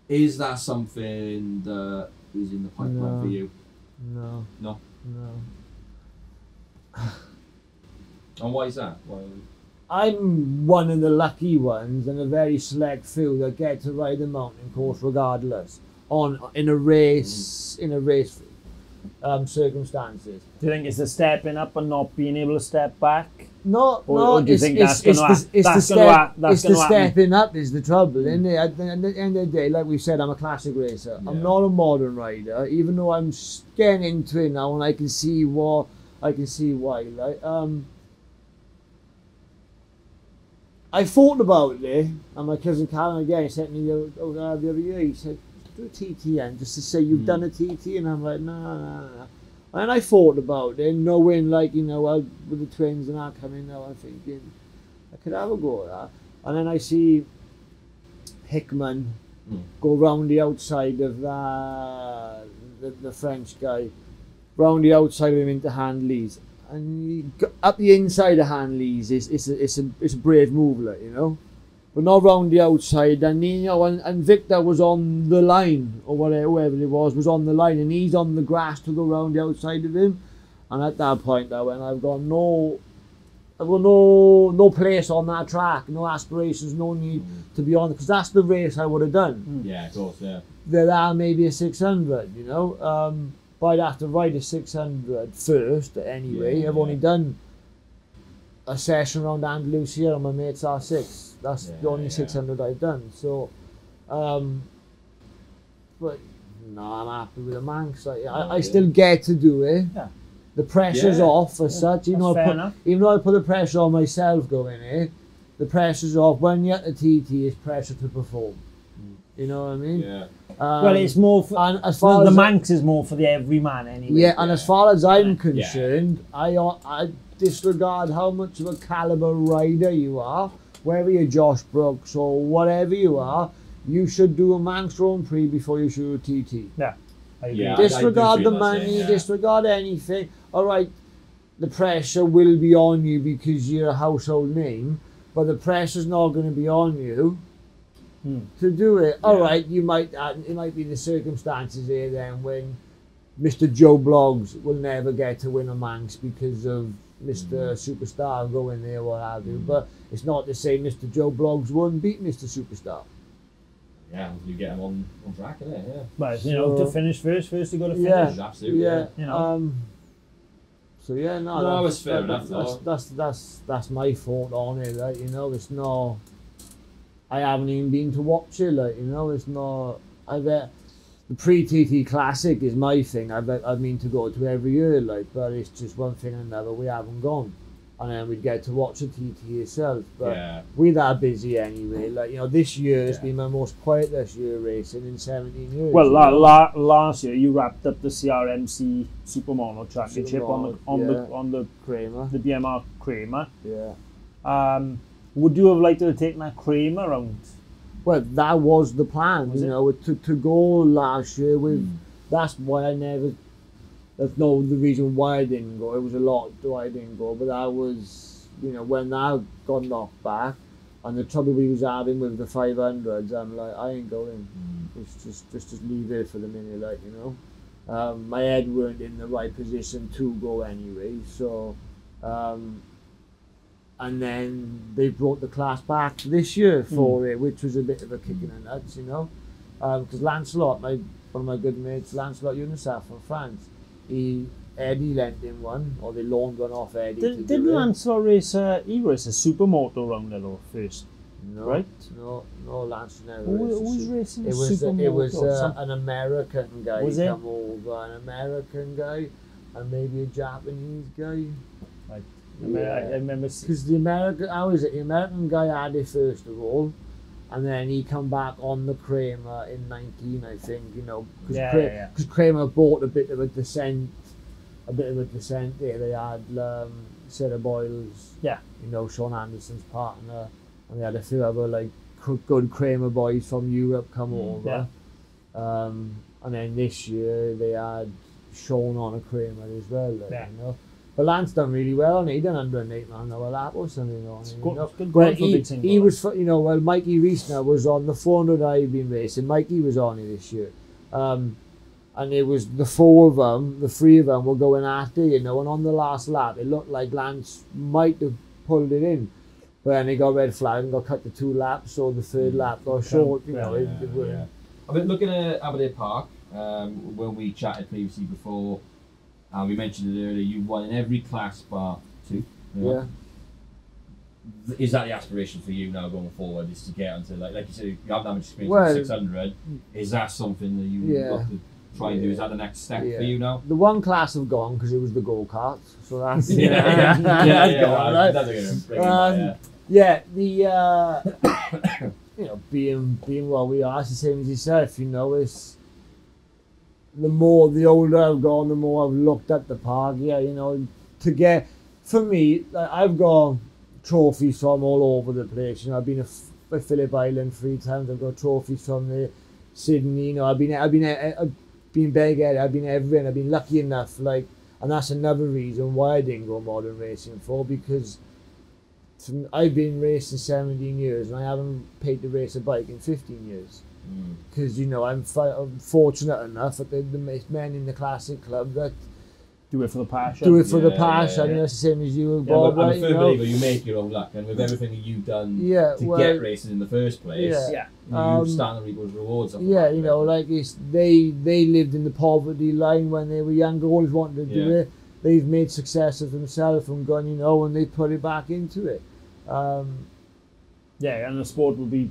Is that something that is in the pipeline for you? No. And why is that? Why? I'm one of the lucky ones and a very select few that get to ride the mountain course regardless in a race circumstances. Do you think it's the stepping up and not being able to step back? No, do you think that's going to It's the stepping up is the trouble, isn't it? At the end of the day, like we said, I'm a classic racer. I'm not a modern rider, even though I'm getting into it now and I can see why. Like, I thought about it, and my cousin Callum again said to me the other year, he said, do a TTN just to say you've done a TT, and I'm like, no. And I thought about it, knowing, like, you know, with the twins and that coming now, I'm thinking, I could have a go at that. And then I see Hickman go round the outside of the French guy, round the outside of him into Handleys. And up the inside of Handleys, it's a brave move, like, you know. But not round the outside, and you know, and Victor was on the line, or whoever it was on the line, and he's on the grass to go round the outside of him. And at that point, I've got no place on that track, no aspirations, no need to be on, because that's the race I would have done. Yeah, of course, yeah. There maybe a 600, you know. But I'd have to ride a 600 first anyway. I've only done a session around Andalusia on my mate's R6. That's the only 600 I've done. So, but no, I'm happy with the Manx. I still get to do it. Yeah. The pressure's off as such. Even though I put the pressure on myself going here, the pressure's off. When you're at the TT, it's pressure to perform. You know what I mean? Yeah. Well, it's more for, and as far the as Manx is more for the everyman anyway. Yeah, and as far as I'm concerned, I disregard how much of a caliber rider you are, whether you're Josh Brooks or whatever you are, you should do a Manx Grand Prix before you should do a TT. Yeah. I agree. Yeah, disregard the money, disregard anything. All right, the pressure will be on you because you're a household name, but the pressure's not going to be on you to do it. All right, it might be the circumstances here then when Mr. Joe Bloggs will never get to win a Manx because of Mr. Superstar going there, what have you. But it's not to say Mr. Joe Bloggs won't beat Mr. Superstar. yeah, you get them on track, innit? Yeah. But you know, to finish first you got to finish. Yeah, Absolutely. yeah. You know. So yeah, No, it's fair enough. That's my fault on it. Like, you know, it's not. I haven't even been to watch it. Like, you know, it's not. The pre-TT Classic is my thing. I mean to go to every year, like, but it's just one thing and another. We haven't gone, and then we'd get to watch the TT itself. But we're that busy anyway. Like, you know, this year has been my most quietest year racing in 17 years. Well, last year you wrapped up the CRMC Supermoto Championship on the Kramer, the BMR Kramer. Yeah. Would you have liked to have taken that Kramer round? Well, that was the plan, Was you it? know, to go last year with. That's why I never. That's no the reason why I didn't go. It was a lot why I didn't go, but that was, you know, when I got knocked back, and the trouble we was having with the 500s, I'm like, I ain't going. It's just leave it for the minute, like, you know. My head weren't in the right position to go anyway, so. And then they brought the class back this year for it, which was a bit of a kick in the nuts, you know. Because Lancelot, one of my good mates, Lancelot Unicef from France, Eddie lent him one, or they loaned one off Eddie. Did Lancelot race he raced a supermoto round there first? No, right? No, Lancelot never Who raced. was racing It was supermoto? an American guy Was it? come over, an American guy, and maybe a Japanese guy. Right. Yeah. I remember. Because the American guy had it first of all, and then he come back on the Kramer in 19, I think, you know, because Kramer bought a bit of a descent there. They had Sarah Boyles, you know, Sean Anderson's partner, and they had a few other like good Kramer boys from Europe come over. And then this year they had Sean on a Kramer as well, like, you know. But Lance done really well on it. He done under an 8 man hour lap or something on it. You know? Well, he was, you know, well, Mikey Reesner was on the 400 I've been racing. Mikey was on it this year. And it was the three of them were going at it, you know, and on the last lap, it looked like Lance might have pulled it in. But then he got red flag and got cut to 2 laps, so the third lap got short, you know. I've been looking at Aberdare Park, when we chatted previously before. We mentioned it earlier, you won in every class bar 2. Yeah. Is that the aspiration for you now going forward, is to get onto, like you said, you haven't that much experience with 600. Is that something that you would love to try and do? Is that the next step for you now? The one class have gone because it was the go-kart, so that's... You know, being what we are, it's the same as yourself, you know, it's... The older I've gone, the more I've looked at the park. Yeah, you know, for me, like, I've got trophies from all over the place. You know, I've been to Phillip Island 3 times. I've got trophies from the Sydney. You know, I've been big at it. I've been everywhere. I've been lucky enough. Like, and that's another reason why I didn't go modern racing because I've been racing 17 years and I haven't paid to race a bike in 15 years. Because, you know, I'm fortunate enough that the men in the classic club that do it for the passion. You know, it's the same as you and Bob, I'm right? a firm believer you make your own luck, and with everything that you've done to get racing in the first place, you stand and reap those rewards. You know, like they lived in the poverty line when they were younger, always wanted to do it. They've made success of themselves and gone, you know, and they put it back into it. And the sport will be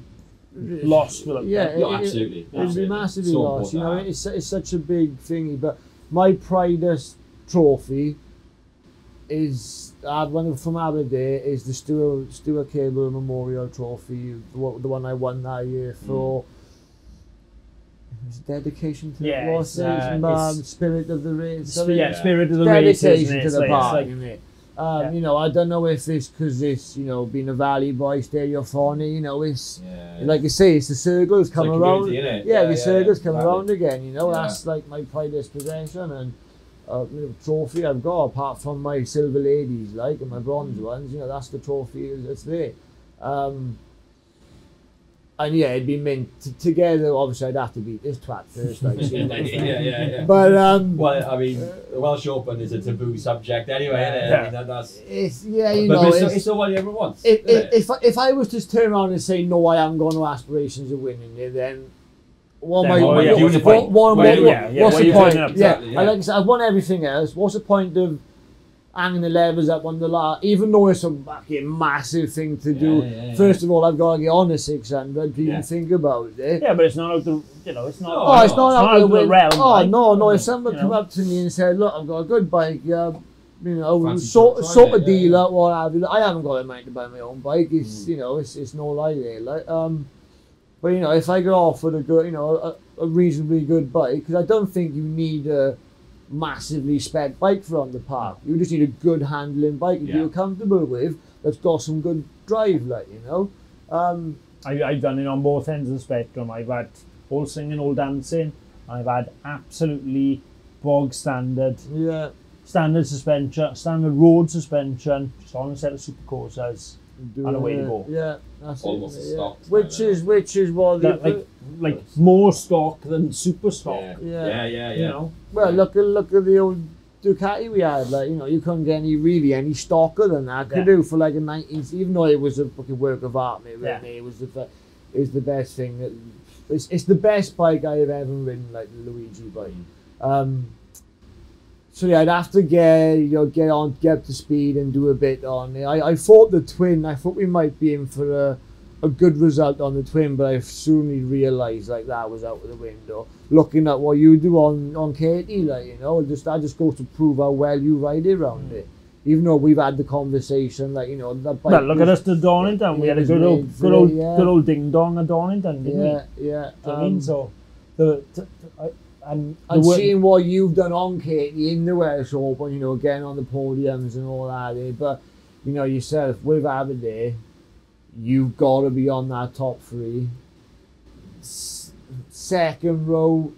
lost for them. Absolutely. It'd be massively lost. You know, it's such a big thingy. But my proudest trophy is one from Aberdare is the Stuart Cable Memorial Trophy, the one I won that year for. Dedication to the spirit of the race. Spirit of the race. Dedication to the park. You know, I don't know if it's because it's, you know, being a Valley boy, stereophonic, you know, it's, like you say, it's the circles come around. The circles come around again, you know, that's like my proudest possession and trophy I've got, apart from my silver ladies, like, and my bronze ones, you know, that's the trophy that's there. And And yeah, it'd be mint together. Obviously, I'd have to beat this twat first. Like, yeah. But well, I mean, the Welsh Open is a taboo subject anyway. Isn't it? Yeah. I mean, that's. it's you But know, it's the one everyone wants. if I was to turn around and say no, I haven't got no aspirations of winning it, then what am I? Then what What's the the point? point? What's what the are you point? turning up? Exactly, yeah. Like I said, I've won everything else. What's the point of hanging the levers up on the last? Even though it's a fucking massive thing to do. Yeah. First of all, I've got to get on the 600 to even think about it. Yeah, but it's not out the, you know, it's not. Oh, it's not out of the realm. Oh, like, no. If someone you come know. up to me and said, look, I've got a good bike, you know, Fancy sort trying of it, deal yeah. up, what have you. I haven't got a mind to buy my own bike. It's, you know, it's no lie there. Like, but, you know, if I get offered a good, you know, a reasonably good bike, because I don't think you need a massively spec bike for on the park. You just need a good handling bike that you're comfortable with, that's got some good drive, like, you know. I've done it on both ends of the spectrum. I've had all singing, all dancing. I've had absolutely bog standard suspension, standard road suspension, just on a set of super coursers, and away to go. Yeah, that's Almost it. a stock. Which is what Like more stock than super stock. Yeah. You know. Well, look at the old Ducati we had. Like, you know, you couldn't get any stocker than that. Could do for like a 19th, even though it was a fucking work of art, mate. Yeah. It was the best thing. It's the best bike I have ever ridden, like the Luigi bike. So yeah, I'd have to get up to speed and do a bit on it. I thought the twin. I thought we might be in for a good result on the twin, but I soon realised like that was out of the window. Looking at what you do on Katie, like, you know, that just goes to prove how well you ride it around it. Even though we've had the conversation, like, you know, that bike. Well, look at us to Donington. We had a good old ding dong at Donington, didn't we? Yeah. Do you know what I mean? So and seeing what you've done on Katie in the Welsh Open, you know, getting on the podiums and all that, but you know yourself with Aberdare, you've got to be on that top three. Second row,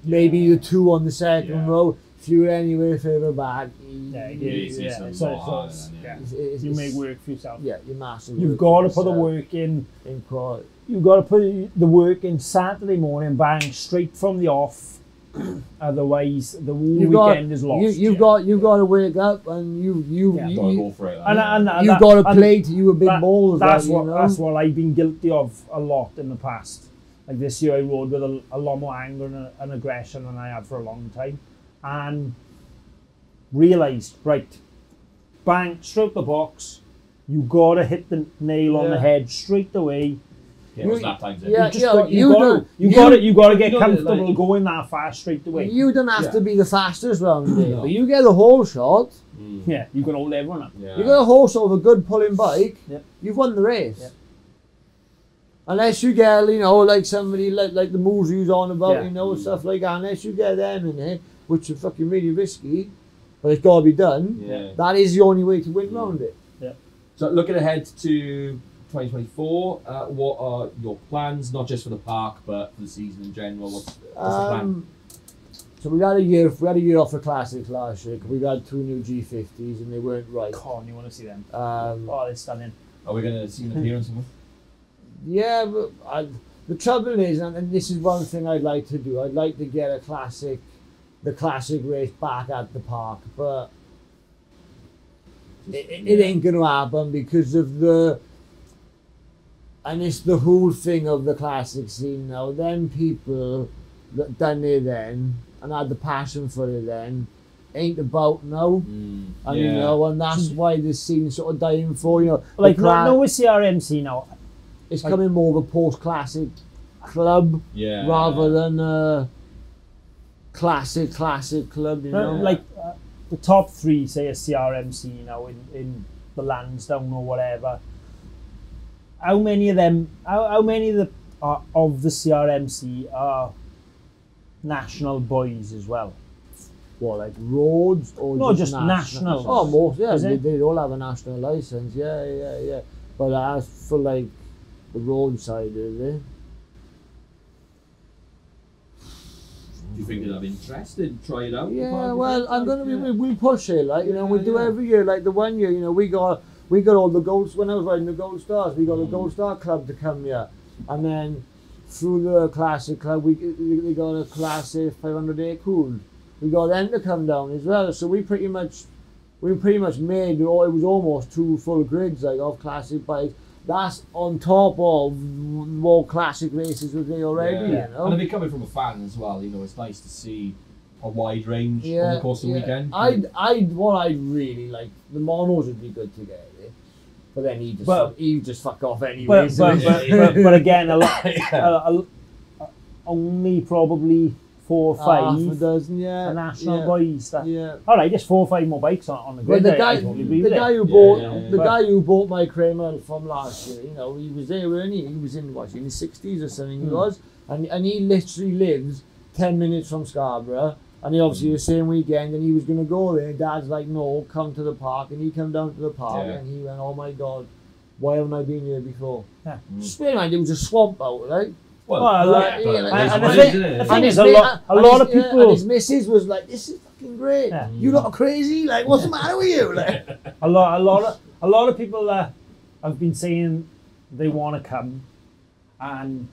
maybe the two on the second row. If you're anywhere further back, you make work for yourself. Yeah, you're massive. You've got to put the work in. You've got to put the work in Saturday morning, bang, straight from the off. Otherwise, the whole weekend is lost. You've got to wake up and you gotta go for it. And you've got to play to you a big ball. That's what I've been guilty of a lot in the past. Like this year, I rode with a lot more anger and aggression than I have for a long time, and realised, right, bang, straight the box. You got to hit the nail on the head straight away. You got to get comfortable going that fast straight away. You don't have to be the fastest round there, but you get a whole shot. Yeah, you can hold everyone up. You get a whole shot of a good pulling bike. Yep. You've won the race. Yep. Unless you get, you know, like somebody like the moves you're on about, you know, stuff like that. Unless you get them in it, which are fucking really risky, but it's got to be done. Yeah. That is the only way to win round it. Yeah. So looking ahead to 2024, what are your plans, not just for the park, but for the season in general? What's the plan? So we had a year off the classics last year, 'cause we had 2 new G50s and they weren't right. Come on, you want to see them? They're stunning. Are we going to see an appearance of them? Yeah, but the trouble is, and this is one thing I'd like to do, I'd like to get the classic race back at the park, but it ain't going to happen because of and it's the whole thing of the classic scene now. Them people that done it then and had the passion for it then ain't about now. And you know, and that's why the scene's sort of dying for, you know. Like no with CRMC now. It's coming more of a post-classic club rather than a classic club, you know. Like the top 3, say a CRMC now in the Lansdowne or whatever. How many of them? How many of the CRMC are national boys as well? What, like roads or no, just national? Oh, most, yeah, they all have a national license. Yeah. But as for like the road side of it, Do you think they'll have interest in try it out? Yeah, well, I'm gonna we'll push it, like, you know, we do every year. Like the one year, you know, we got all the gold. When I was riding the Gold Stars, we got a Gold Star club to come here. And then through the Classic Club, we got a Classic 500A cool. We got them to come down as well. So we pretty much made, it was almost 2 full grids like of classic bikes. That's on top of more classic races with me already, you know. And I mean, coming from a fan as well, you know, it's nice to see a wide range on the course of the weekend. What I'd really like, the monos would be good to get it, but then he just fuck off anyway. But again, a lot, only probably 4 or 5 half a dozen, a national boys. Yeah. All right, just 4 or 5 more bikes on the grid. But the guy who bought my Kramer from last year, you know, he was there, weren't he? He was in his 60s or something. He was, and he literally lives 10 minutes from Scarborough. And he obviously the same weekend, and he was going to go there. And Dad's like, no, come to the park. And he came down to the park, and he went, oh my God, why haven't I been here before? Yeah. Just bear in mind, there was a swamp out, right? The thing is, a lot of people. And his missus was like, "This is fucking great. Yeah. You lot are crazy. Like, what's the matter with you?" Like, a lot of people have been saying they want to come, and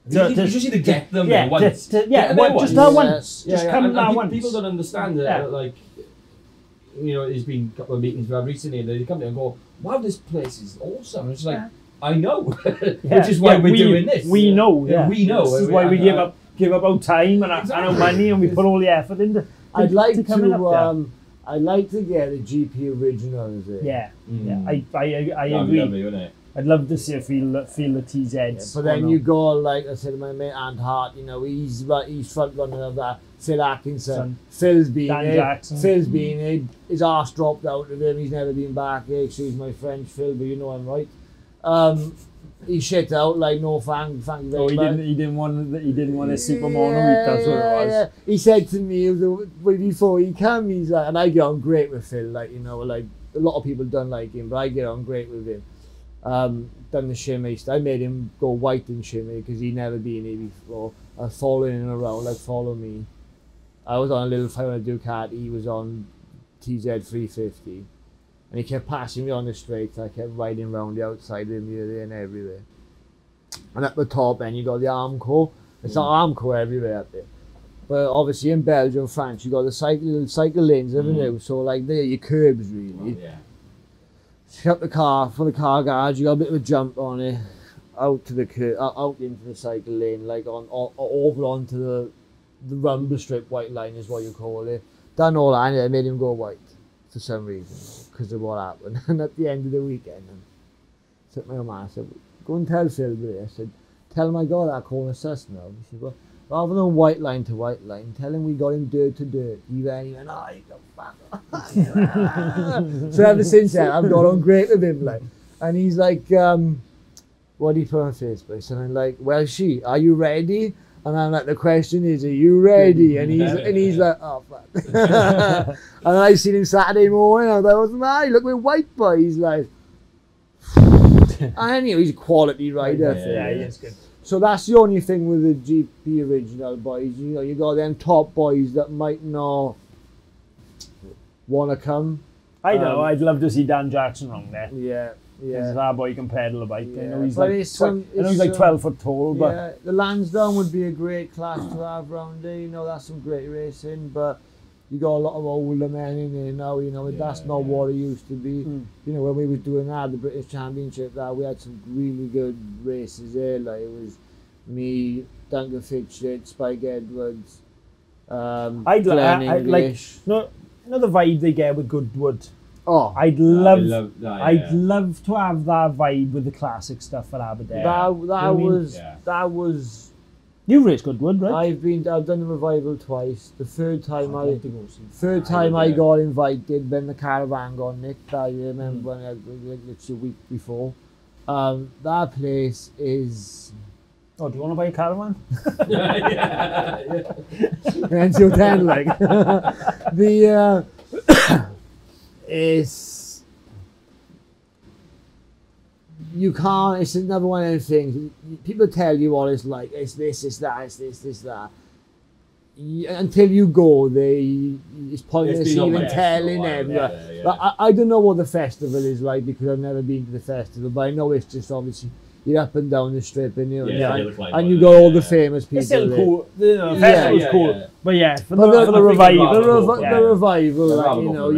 you just need to get them once. Just that one. Just come that once. People don't understand that. Like, you know, there's been a couple of meetings we had recently, and they come there and go, "Wow, this place is awesome." And it's like. I know, which is why we're doing this. We know, we know. This is why we give up our time and our money, and we put all the effort into. I'd like to get a GP original. I agree. Lovely, I'd love to see a feel the TZs. Yeah, but then you go like I said, my mate Ant Hart. You know, he's front runner of that. Phil Atkinson, Phil's been in. His arse dropped out of him. He's never been back. Excuse my French, Phil, but you know I'm right. He shit out like no thank you very much. He didn't want a super mono. That's what it was. Yeah. He said to me before he came, he's like, and I get on great with Phil. Like, you know, like a lot of people don't like him, but I get on great with him. Done the shimmy. I made him go white in shimmy because he'd never been here before. Following him around, like follow me. I was on a little 500 Ducati. He was on TZ 350. And he kept passing me on the straight. I kept riding around the outside with him here, there and everywhere. And at the top end, you got the Armco. It's not Armco everywhere up there. But obviously in Belgium, France, you got the cycle lanes, haven't you? So like there, your curbs really. Shut the car for the car garage. You got a bit of a jump on it, out to the curb, out into the cycle lane, like over onto the rumble strip. White line is what you call it. Done all that, and I made him go white for some reason. Because of what happened. And at the end of the weekend, I said to my mum, I said, go and tell Phil about it. I said, tell him I got that corner sus now. She said, well, rather than white line to white line, tell him we got him dirt to dirt. He went, oh, you go fuck. So ever since then, I've got on great with him. Like, and he's like, what did he put on Facebook? And I'm like, well, are you ready? And I'm like, the question is, are you ready? And he's like, oh, fuck. And I seen him Saturday morning. I was like, what's the matter? Look, we're white boy. He's like, and he's a quality rider. Yeah, he is good. So that's the only thing with the GP original boys. You know, you got them top boys that might not want to come. I know. I'd love to see Dan Jackson on there. Yeah. Because that boy can pedal a bike. Yeah. I know he's like 12 foot tall, but the Lansdowne would be a great class to have round there. You know, that's some great racing, but you got a lot of older men in there now. You know, that's not what it used to be. You know, when we was doing that, the British Championship, we had some really good races there. Like it was me, Duncan Fitchett, Spike Edwards, Glenn English. Like the vibe they get with Goodwood. Oh, I'd love to have that vibe with the classic stuff at Aberdare. That was. You raced Goodwood, right? I've done the revival twice. The third time I got invited when the caravan got nicked. I remember when it's a week before. That place is. Oh, do you want to buy a caravan? Until 10, like the. You can't, it's another one of those things. People tell you what it's like, it's this, it's that, it's this, it's that. Until you go there, it's pointless even telling them. But I don't know what the festival is like because I've never been to the festival, but I know it's just obviously you're up and down the strip, and you Yeah, and you got all the famous people. It's still there. cool. The festival's cool. Yeah. But yeah, for But the revival. The revival, Yeah. like, you know,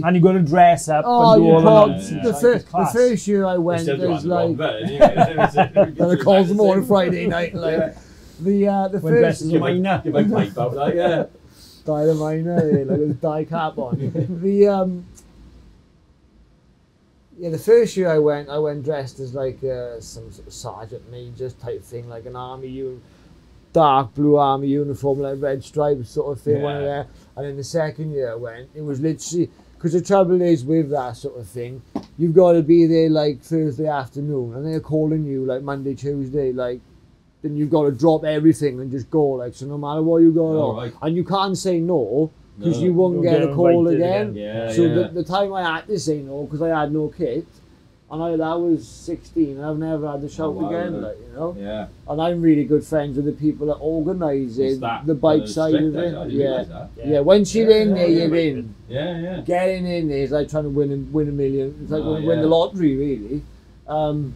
And you've got to dress up oh, and do you all can't. the The first year I went, there's like, and I called them on Friday night, like the When first dresses a minor. Give my pipe out, like, yeah. dye the minor, like with dye cap on. The first year I went dressed as like some sort of sergeant major type thing, like an army dark blue army uniform, like red stripes sort of thing, one of there. And then the second year I went, it was literally, because the trouble is with that sort of thing, you've got to be there like Thursday afternoon, and they're calling you like Monday, Tuesday, like, then you've got to drop everything and just go, like, so no matter what you go on, right. and you can't say no, because you You'll won't get a call invited again. Yeah, So yeah. the time I had to say no, because I had no kit, and that was 16, I've never had to shout wow, again, yeah. like, you know. Yeah. And I'm really good friends with the people that organise It's it, that the bike kind of side strict, of it. I didn't Yeah. realise that. Yeah, once you're in there, yeah, you're yeah. in. Yeah, yeah. Getting in there is like trying to win a million. It's like Oh, win the yeah. lottery, really. And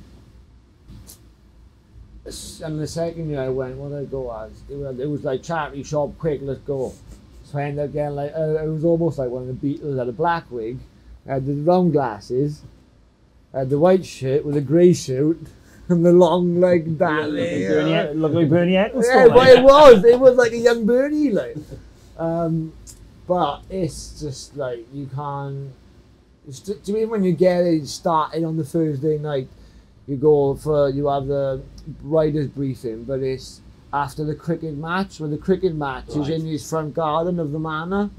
the second year I went, what did I go as? It was like charity shop, quick, let's go. So I ended up getting like, it was almost like one of the Beatles, had a black wig, had the round glasses, had the white shirt with a grey suit, and the long leg ballet. Look like Bernie Ecclestone. Yeah, but it was like a young Bernie, like. But it's just like, you can't, to me, when you get it started on the Thursday night, you have the riders briefing, but it's after the cricket match, where the cricket match is in his front garden of the manor.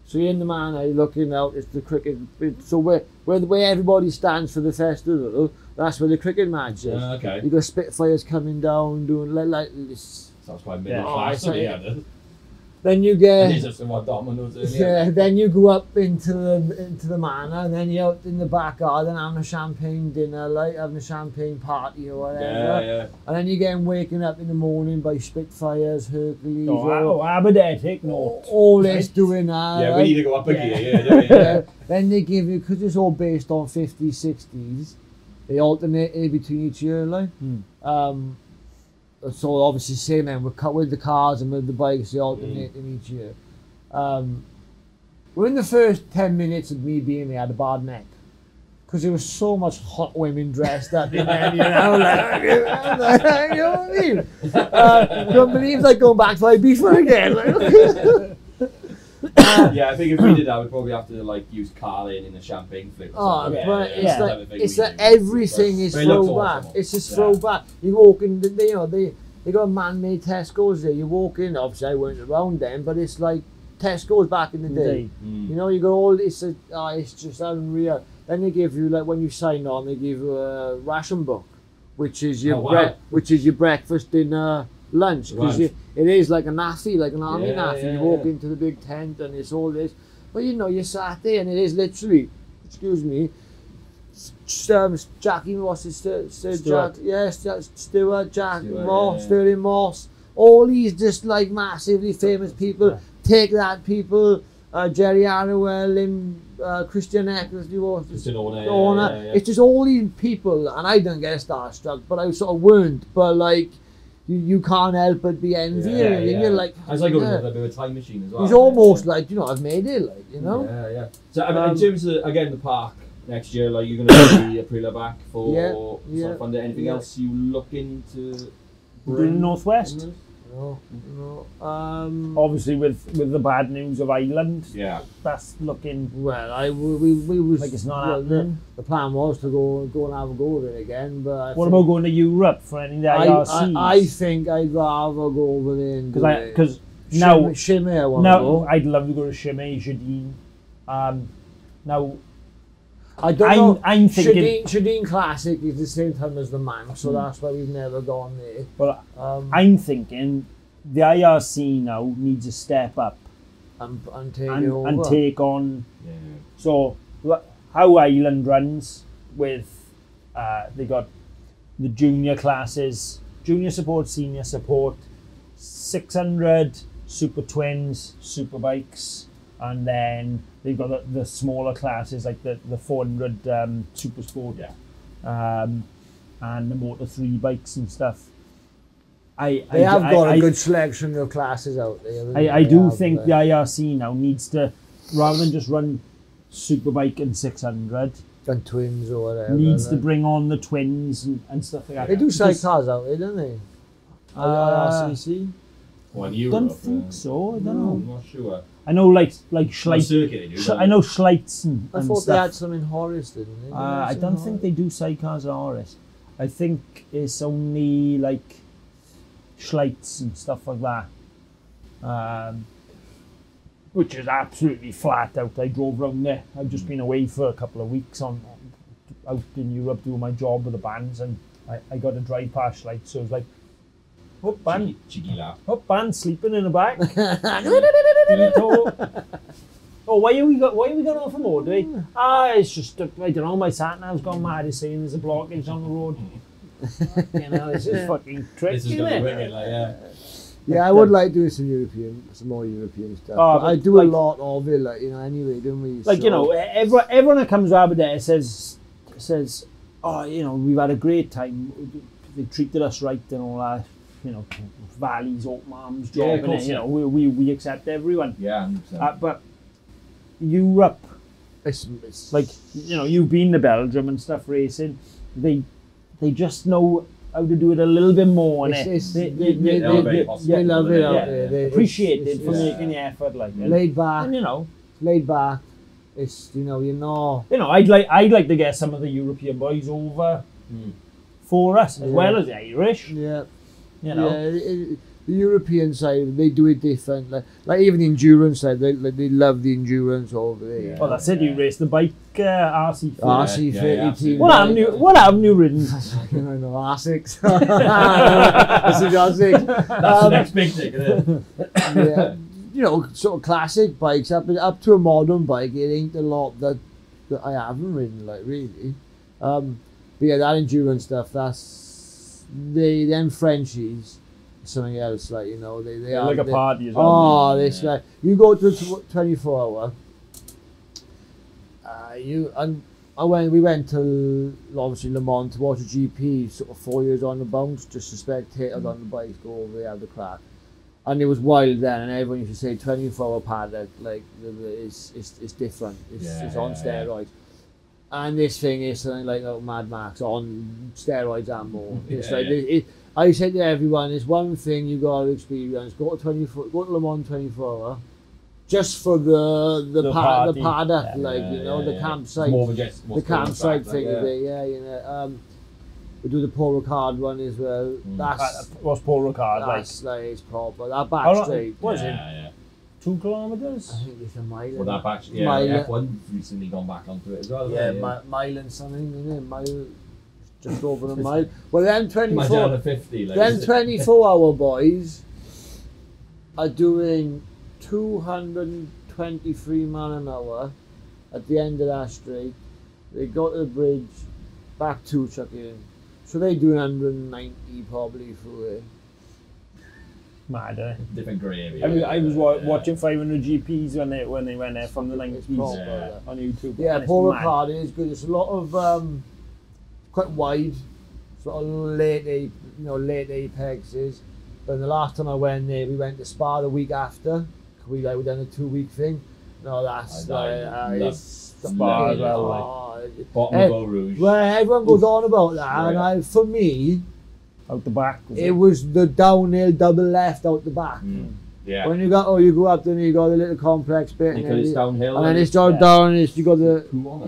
So you're in the manor, you're looking out, it's the cricket, so where everybody stands for the festival, that's where the cricket match is. Okay. You got Spitfires coming down, doing like this. Sounds quite middle Yeah. class to me, yeah. Then you And get, these are some more dominoes in then you go up into the manor, and then you're out in the back garden having a champagne dinner, like having a champagne party or whatever. Yeah. And then you get waking up in the morning by Spitfires, Hercules, Aberdare, take note. all this doing that. Yeah, right? we need to go up a gear, don't we? Yeah. Then they give you, because it's all based on 50s, 60s, they alternate it between each year, like. So obviously same then with the cars and with the bikes, they alternate in each year. Within the first 10 minutes of me being there, I had a bad neck. Because there was so much hot women dressed up in there, you know, like, you know what I mean? Don't believe like going back to Ibiza again. Like. Yeah, I think if we did that, we'd probably have to like use Carlin in the champagne flip. Oh, but it's like we everything do. is But it looks throwback. awesome. It's just Yeah. throwback. You walk in, they got a man-made Tesco's there. You walk in, obviously I weren't around then, but it's like Tesco's back in the day. You know, you got all this. It's just unreal. Then they give you, like, when you sign on, they give you a ration book, which is your breakfast, dinner, lunch, because Right. it is like a naffy, like an army naffy. Yeah, You walk yeah. into the big tent and it's all this, but you know, you're sat there and it is literally, excuse me, Jackie Moss is Stewart. Stewart, Jack Stewart, Moss, yeah. Sterling Moss, all these just like massively famous people. Yeah. Take that people, Jerry Harrowell, Christian Eccles, Just an owner. Yeah. It's just all these people, and I don't get starstruck, but I sort of weren't. But like, you can't help but be envious. And you're like, I was like going yeah. to a bit of a time machine as well. He's almost like, you know, I've made it, like, you know. Yeah. So I mean, in terms of again the park next year, like you're going to be APRR back for sort of fund it. Anything else you looking to bring? Northwest. No. Obviously, with the bad news of Ireland, Yeah. that's looking Well, we was like it's not well, happening. The plan was to go and have a go of it again, but I What think- about going to Europe for any of the IRCs? I think I'd rather go over there and do it. Because now Shimmy, I want to now go. I'd love to go to Chimay, Jardine. Now I don't know. I'm thinking. Shadeen Classic is the same time as the Manx, so that's why we've never gone there. Well, I'm I'm thinking the IRC now needs to step up and take it over. and take on. Yeah. So how Ireland runs with they got the junior classes, junior support, senior support, 600 super twins, super bikes, and then they've got the smaller classes like the 400 super sport. Yeah. and the Motor 3 bikes and stuff. They have got a good selection of classes out there. I do think the IRC now needs to, rather than just run Superbike and 600, and twins or whatever. Needs to bring on the twins and stuff like that. They do sidecars out there, don't they? IRCC? Well, in I Europe, don't think so. I don't know. I'm not sure. I know like Schleitz. Circuit, they do, I know Schleitz and I thought stuff. they had some in Horace, didn't they? I don't think they do sidecars at Horace. I think it's only like Schleitz and stuff like that. Which is absolutely flat out. I drove round there. I've just been away for a couple of weeks out in Europe doing my job with the bands, and I got to drive past Schleitz, so it was like, oh, band, cheeky lap. Oh, band sleeping in the back. Oh, why are we going off from Audrey? It's just, I don't know, my sat-nav's gone mad. It's saying there's a blockage on the road. You know, this is fucking tricky, This is going to be wicked, like, yeah. Yeah, I would like doing some more European stuff. But I do a lot of it, like, you know, anyway, don't we? Like, so, you know, everyone that comes to Aberdare says, oh, you know, we've had a great time. They treated us right and all that. You know, Valley's open arms job, and course, you know, we accept everyone. Yeah, 100%. But Europe, it's like, you know, you've been to Belgium and stuff racing. They just know how to do it a little bit more. They love it out there. They appreciate it for making the effort, like laid back. And, you know, laid back. It's, you know, I'd like to get some of the European boys over for us as well as the Irish. Yeah. You know, the European side, they do it different. Like even the endurance side, they love the endurance over there. Yeah. Well, that's it. You race the bike, RC. RC30 team. What haven't you ridden? I know, R6. That's the R6. That's the next big thing, isn't it? Yeah, you know, sort of classic bikes up to a modern bike. It ain't a lot that I haven't ridden, like, really. But yeah, that endurance stuff, that's them Frenchies. Something else, like, you know, they are like a party as well. Oh, this like you go to 24 hour. We went to obviously Le Mans to watch a GP, sort of 4 years on the bounce, just to spectate on the bikes go over there, have the crack. And it was wild then, and everyone used to say 24-hour paddock, like, it's different. It's on steroids. And this thing is something like Mad Max on steroids and more. It's I said to everyone, it's one thing you got to experience. Go to Le Mans 24-hour, just for the paddock, the campsite, the campsite thing of it. Yeah, you know. We do the Paul Ricard one as well. What's Paul Ricard like? Like, it's proper. That back straight. What is it? 2 kilometres? I think it's a mile. Well, that back, F1 recently gone back onto it as well. Yeah, mile and something, isn't it? Mile. Just over a mile. Well, them 24-hour boys are doing 223 mile an hour at the end of that straight. They go to the bridge, back 2 chuck in. So they do 190 probably through it. Mad, eh? Different gravy. I was watching 500 GPs when they went there from the 90s on YouTube. Yeah, Paul Ricard is good. It's a lot of quite wide, sort of late apexes. But the last time I went there, we went to Spa the week after. We done a 2-week thing. No, that's Spa as well. Bottom of Eau Rouge. Well, everyone goes on about that, and for me, out the back. It was the downhill double left out the back. Yeah. When you go up there, you got the little complex bit, because it's downhill, and then it's down. You got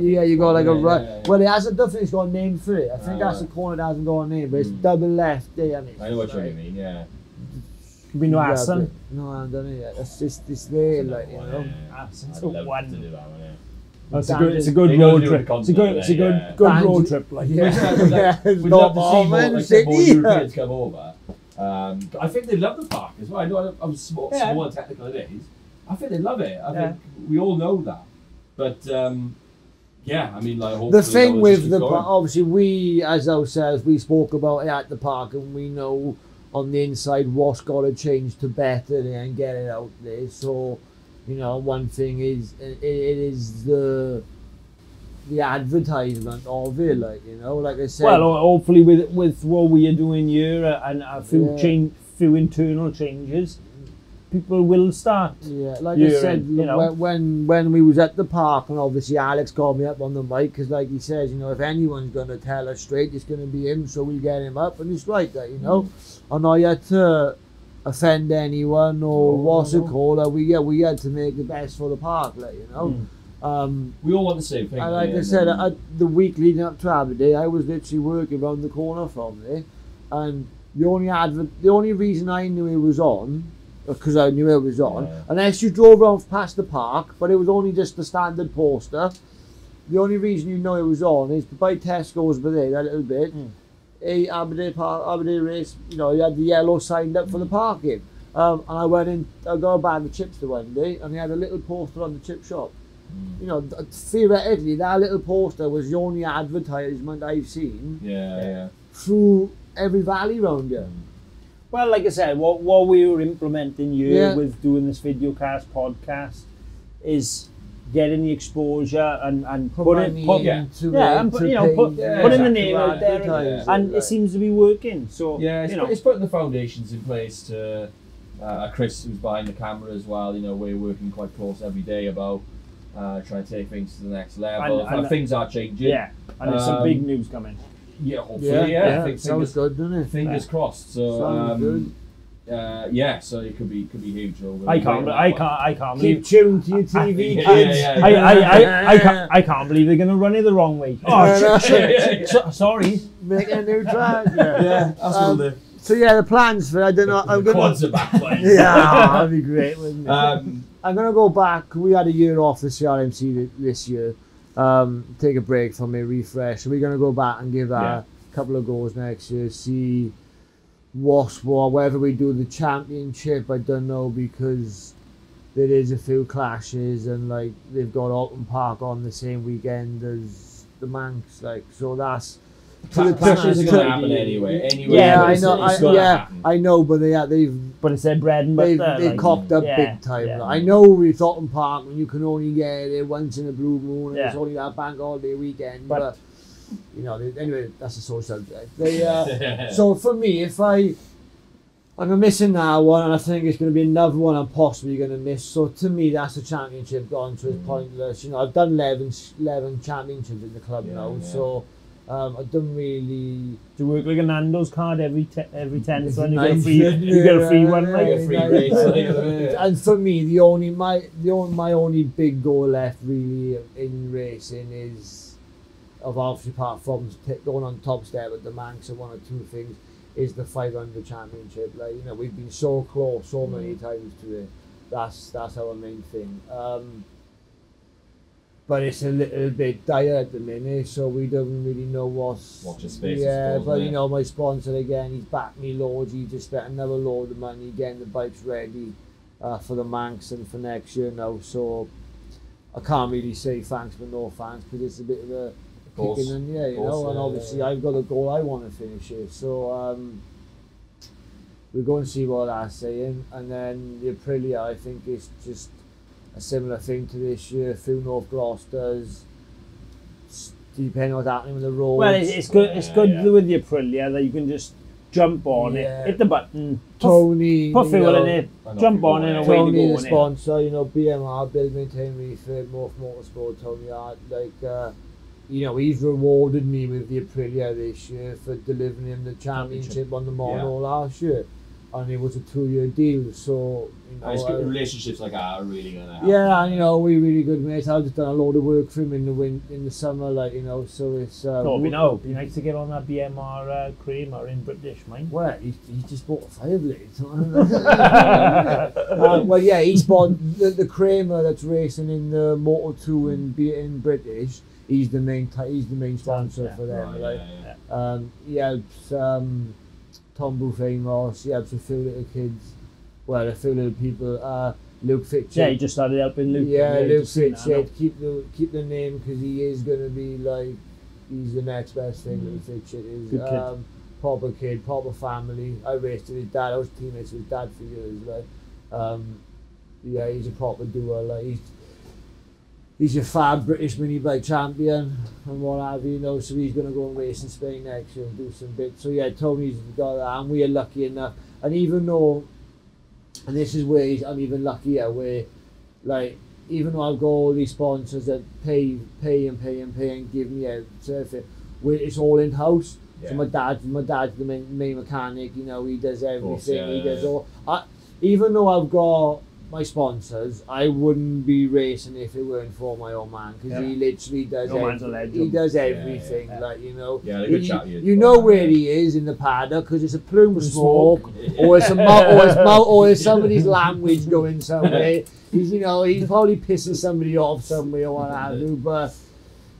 you got like a right. Yeah. Well, it has a different. It's got a name for it. I think that's the corner that hasn't got a name, but it's double left there. And I know what you mean. Yeah. You been to Aston? No, I haven't done it yet. It's just this there, like, you know. Aston's a one. To do that one, It's a good road trip. It's a good road trip. Like, we'd love to see more Europeans come over. I think they love the park as well. I know I'm small and technical it is. I think they love it. I think we all know that. But I mean, like, the thing with the park, obviously, we as ourselves, we spoke about it at the park, and we know on the inside what's got to change to better and get it out there. So, you know, one thing is it is the the advertisement of it, like, you know, like I said. Well, hopefully with what we are doing here and a few Yeah. few internal changes, people will start. Yeah, like I hearing, said, you know. when we was at the park, and obviously Alex called me up on the mic, because like he says, you know, if anyone's going to tell us straight, it's going to be him, so we'll get him up, and it's right, that, you know. I'm not yet to offend anyone or what's it called. We had to make the best for the park, like, you know. We all want the same thing. And like I said, the week leading up to Aberdare, I was literally working around the corner from there, and the only reason I knew it was on, because I knew it was on, unless you drove around past the park, but it was only just the standard poster. The only reason you know it was on is by Tesco's, but there, that little bit. Aberdare race, you know, you had the yellow signed up for the parking. And I went in, I got a bag of chips the one day, and they had a little poster on the chip shop. You know, theoretically, that little poster was the only advertisement I've seen through every valley round here. Well, like I said, what we were implementing here with doing this videocast podcast is getting the exposure and putting the name out there, and it seems to be working. So it's putting the foundations in place to Chris, who's behind the camera as well. You know, we're working quite close every day about trying to take things to the next level. And things are changing. Yeah, and there's some big news coming. Yeah, hopefully, I think sounds good, doesn't it? Fingers crossed. So, so it could be huge. I can't believe. Keep tuned to your TV, kids. I can't believe they're going to run it the wrong way. Oh, shit. Sorry. Make a new track. That's what we'll do. So the plans for, I don't know. I'm quads are back. That'd be great, wouldn't it? I'm gonna go back. We had a year off the CRMC this year. Take a break from it, refresh. So we're gonna go back and give that a couple of goes next year. See what's what. Whether we do the championship, I don't know, because there is a few clashes, and like they've got Alton Park on the same weekend as the Manx. Like, so that's. Clashes are going to happen anyway. I know, but they've. But it's their bread and butter. They've cocked up big time. Yeah. I know with Alton Park, and you can only get it once in a blue moon, and it's only that bank holiday weekend. But you know, anyway, that's a sore subject. So for me, if I'm missing that one, and I think it's going to be another one I'm possibly going to miss. So to me, that's the championship gone, so it's pointless. You know, I've done 11 championships in the club now, so. I don't really. Do you work like a Nando's card every 10th one? You get a free one, like a free race. And for me, my only big goal left really in racing is, of obviously apart from going on top step at the Manx or one or two things, is the 500 championship. Like, you know, we've been so close so many times to it. That's our main thing. But it's a little bit dire at the minute, so we don't really know what's... Watch your space, but you know, my sponsor again, he's backed me loads. He just spent another load of money getting the bikes ready for the Manx and for next year now. So I can't really say thanks but no thanks, because it's a bit of a kicking in the you know. And obviously I've got a goal I want to finish it. So we'll go and see what that's saying. And then the Aprilia, I think, is just a similar thing to this year. Few North Gloucesters, depending on what's happening with the roads. Well, it's good. It's good with the Aprilia that you can just jump on it, hit the button, Tony, put fuel in it, jump on it, and away Tony, to go. the sponsor, you know, BMR, Build, Maintain, Refit, North Motorsport, Tony Hart, like, you know, he's rewarded me with the Aprilia this year for delivering him the championship on the mono last year. And it was a 2-year deal, so you know, relationships like that are really gonna happen. Yeah, and you know, we're really good mates. I've just done a load of work for him in the summer, like, you know. So it's it'd be nice to get on that BMR Kramer in British, mate. Well, he just bought a Fireblade. Well, yeah, he's bought the Kramer that's racing in the Moto 2 in British. He's the main sponsor for them, right? He helps Tom Booth-Amos, he helps a few little kids, well, a few little people. Luke Fitchett. Yeah, he just started helping Luke. Yeah, Luke Fitchett. Keep the name, because he is going to be like, he's the next best thing. Luke Fitchett is. Good kid. Proper kid, proper family. I raced with his dad. I was teammates with his dad for years. Like, yeah, he's a proper doer. Like, he's your fab British mini bike champion and what have you, you know, so he's going to go and race in Spain next year and do some bits. So yeah, Tony's got that, and we are lucky enough. And even though, and this is where I'm even luckier, where like, even though I've got all these sponsors that pay and give me out surfing, it's all in house. Yeah. So my dad's the main mechanic. You know, he does everything. Course, yeah, he does all. Even though I've got my sponsors, I wouldn't be racing if it weren't for my old man, because he literally does. He does everything. Like, you know. Yeah, good chat. You know where he is in the paddock, because it's a plume of smoke, or it's somebody's language going somewhere. He's probably pissing somebody off somewhere or what have you, but.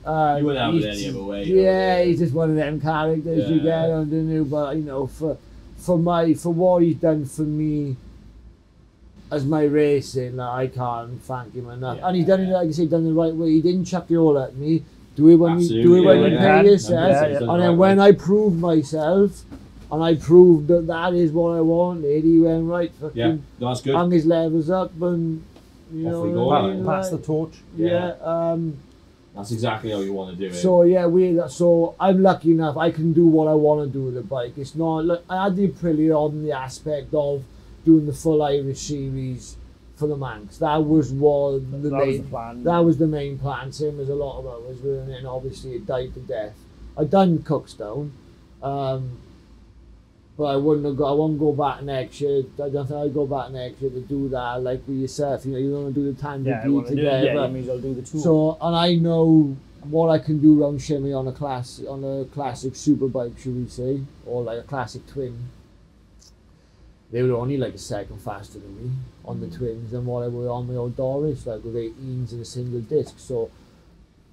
You wouldn't have it any other way. Yeah, he's just one of them characters you get under new. But you know, for what he's done for me as my racing, I can't thank him enough. And he's done it, like I say, done the right way. He didn't chuck it all at me. Do it when you pay yourself. And then when I proved myself, and I proved that is what I wanted, he went right. That's good. Hung his levels up and pass the torch. That's exactly how you want to do it. So I'm lucky enough. I can do what I want to do with the bike. It's not like I had the Aprilia on the aspect of doing the full Irish series for the Manx. That was the plan. That was the main plan. Same as a lot of others, and then obviously it died to death. I done Cookstown, but I won't go back next year. I don't think I'd go back next year to do that like with yourself. You know, you want to do the tandem beat together. That means I'll do the tour. So, and I know what I can do round shimmy on a classic super bike, should we say, or like a classic twin. They were only like a second faster than me on the twins than what I were on my old Doris, like with 18s and a single disc. So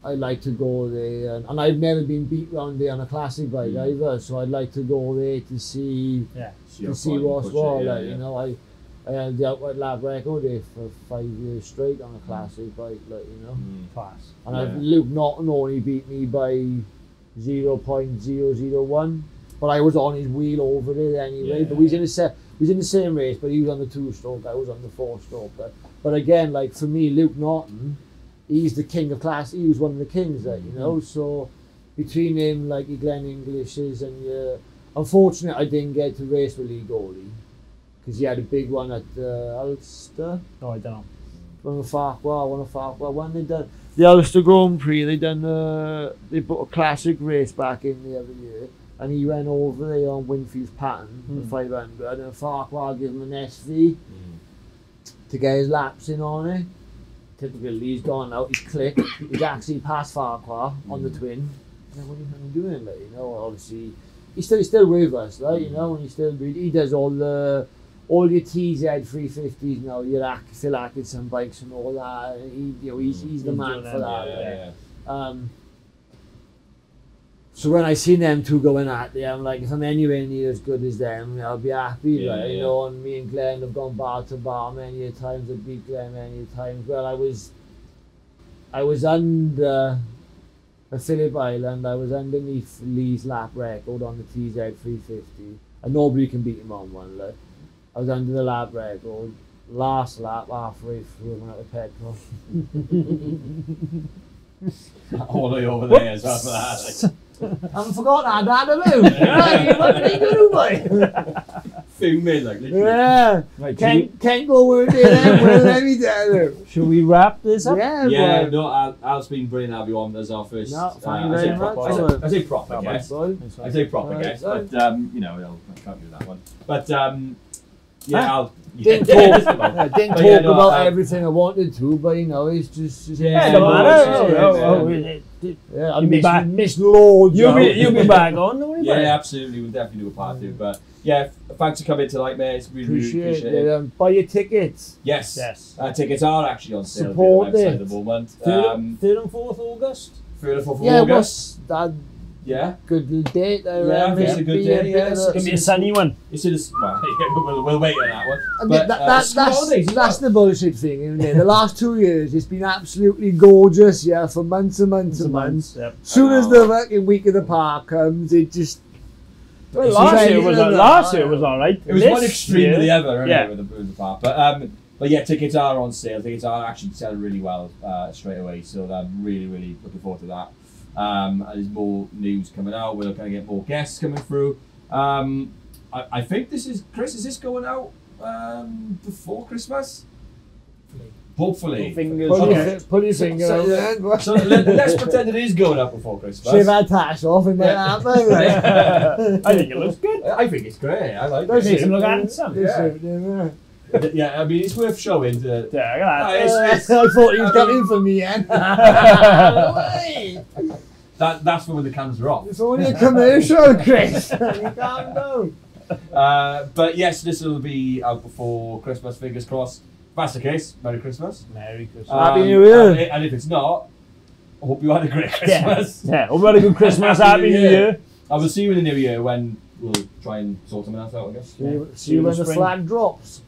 I'd like to go there, and I've never been beat round there on a classic bike either. So I'd like to go there to see what's what. You know, I had the outright lap record there for 5 years straight on a classic bike, like, you know. Class. And Luke Norton only beat me by 0.001, but I was on his wheel over it anyway. But we was in the same race, but he was on the 2-stroke, I was on the 4-stroke. But again, like for me, Luke Norton, he's the king of class. He was one of the kings, you know. So between him, like your Glenn Englishes and unfortunately, I didn't get to race with Lee Gawley because he had a big one at Ulster. Oh, I don't know. One of Farquhar. When they done the Ulster Grand Prix, they put a classic race back in the other year, and he went over there on Winfield's pattern, the 500, and Farquhar gave him an SV to get his laps in on it. Typically, he's gone out, he's clicked, he's actually passed Farquhar on the twin. What are you doing, like, you know? Obviously, he's still with us, right? You know, and he does all your TZ 350s now, your Phil Atkinson bikes and all that. He's the man for that. So when I seen them two going at it, I'm like, if I'm anywhere near as good as them, I'll be happy. You know, and me and Glenn have gone bar to bar many a times. I've beat Glenn many a times. Well, I was under Phillip Island. I was underneath Lee's lap record on the TZ 350, and nobody can beat him on one. Like, I was under the lap record. Last lap, halfway through, I went out of petrol. All the way over there as well for that. I haven't forgotten that, what are you going to do, boy? Fuming, like, literally. Yeah. Right, can't go where it is, let me tell you. Should we wrap this up? Yeah, no, Al's been brilliant to have you on as our first. No, thank you very much. I say proper guest. I say proper guest, but, you know, I can't do that one. But, Al. Didn't talk about everything I wanted to, but you know, it's just I missed loads. You'll be back on, absolutely. We'll definitely do a part 2. But thanks for coming tonight, mate. It's really appreciate it. Buy your tickets. Yes. Tickets are actually on sale. Support on the website at the moment. 3rd and 4th August. 3rd and 4th August. Good little date. It's a good day. It's gonna be a sunny one. We'll wait on that one. But that's the bullshit thing, isn't it? The last 2 years, it's been absolutely gorgeous. For months and months and months. Soon as the fucking week of the park comes, it just. Well, last year was all right. It was one extreme to the other, with the park. But But yeah, tickets are on sale. Tickets are actually selling really well straight away. So I'm really, really looking forward to that. And there's more news coming out. We're going to get more guests coming through. I think this is, Chris, is this going out before Christmas? Hopefully. Fingers. Put your finger So, on there. So let's pretend it is going up before Christmas. Shave our tash off and make that happen. I think it looks good. I think it's great. I like Makes it. him look handsome. Yeah. Yeah, I mean, it's worth showing. Yeah, look at that. I thought he was coming for me, Ian. That's for when the cans are off. It's only a commercial, Chris. You calm down. But yes, this will be out before Christmas, fingers crossed. If that's the case, Merry Christmas. Merry Christmas. Happy New Year. And if it's not, I hope you had a great Christmas. Yeah, hope you had a good Christmas. Happy New Year. I will see you in the new year when we'll try and sort something else out, I guess. See you when the flag drops.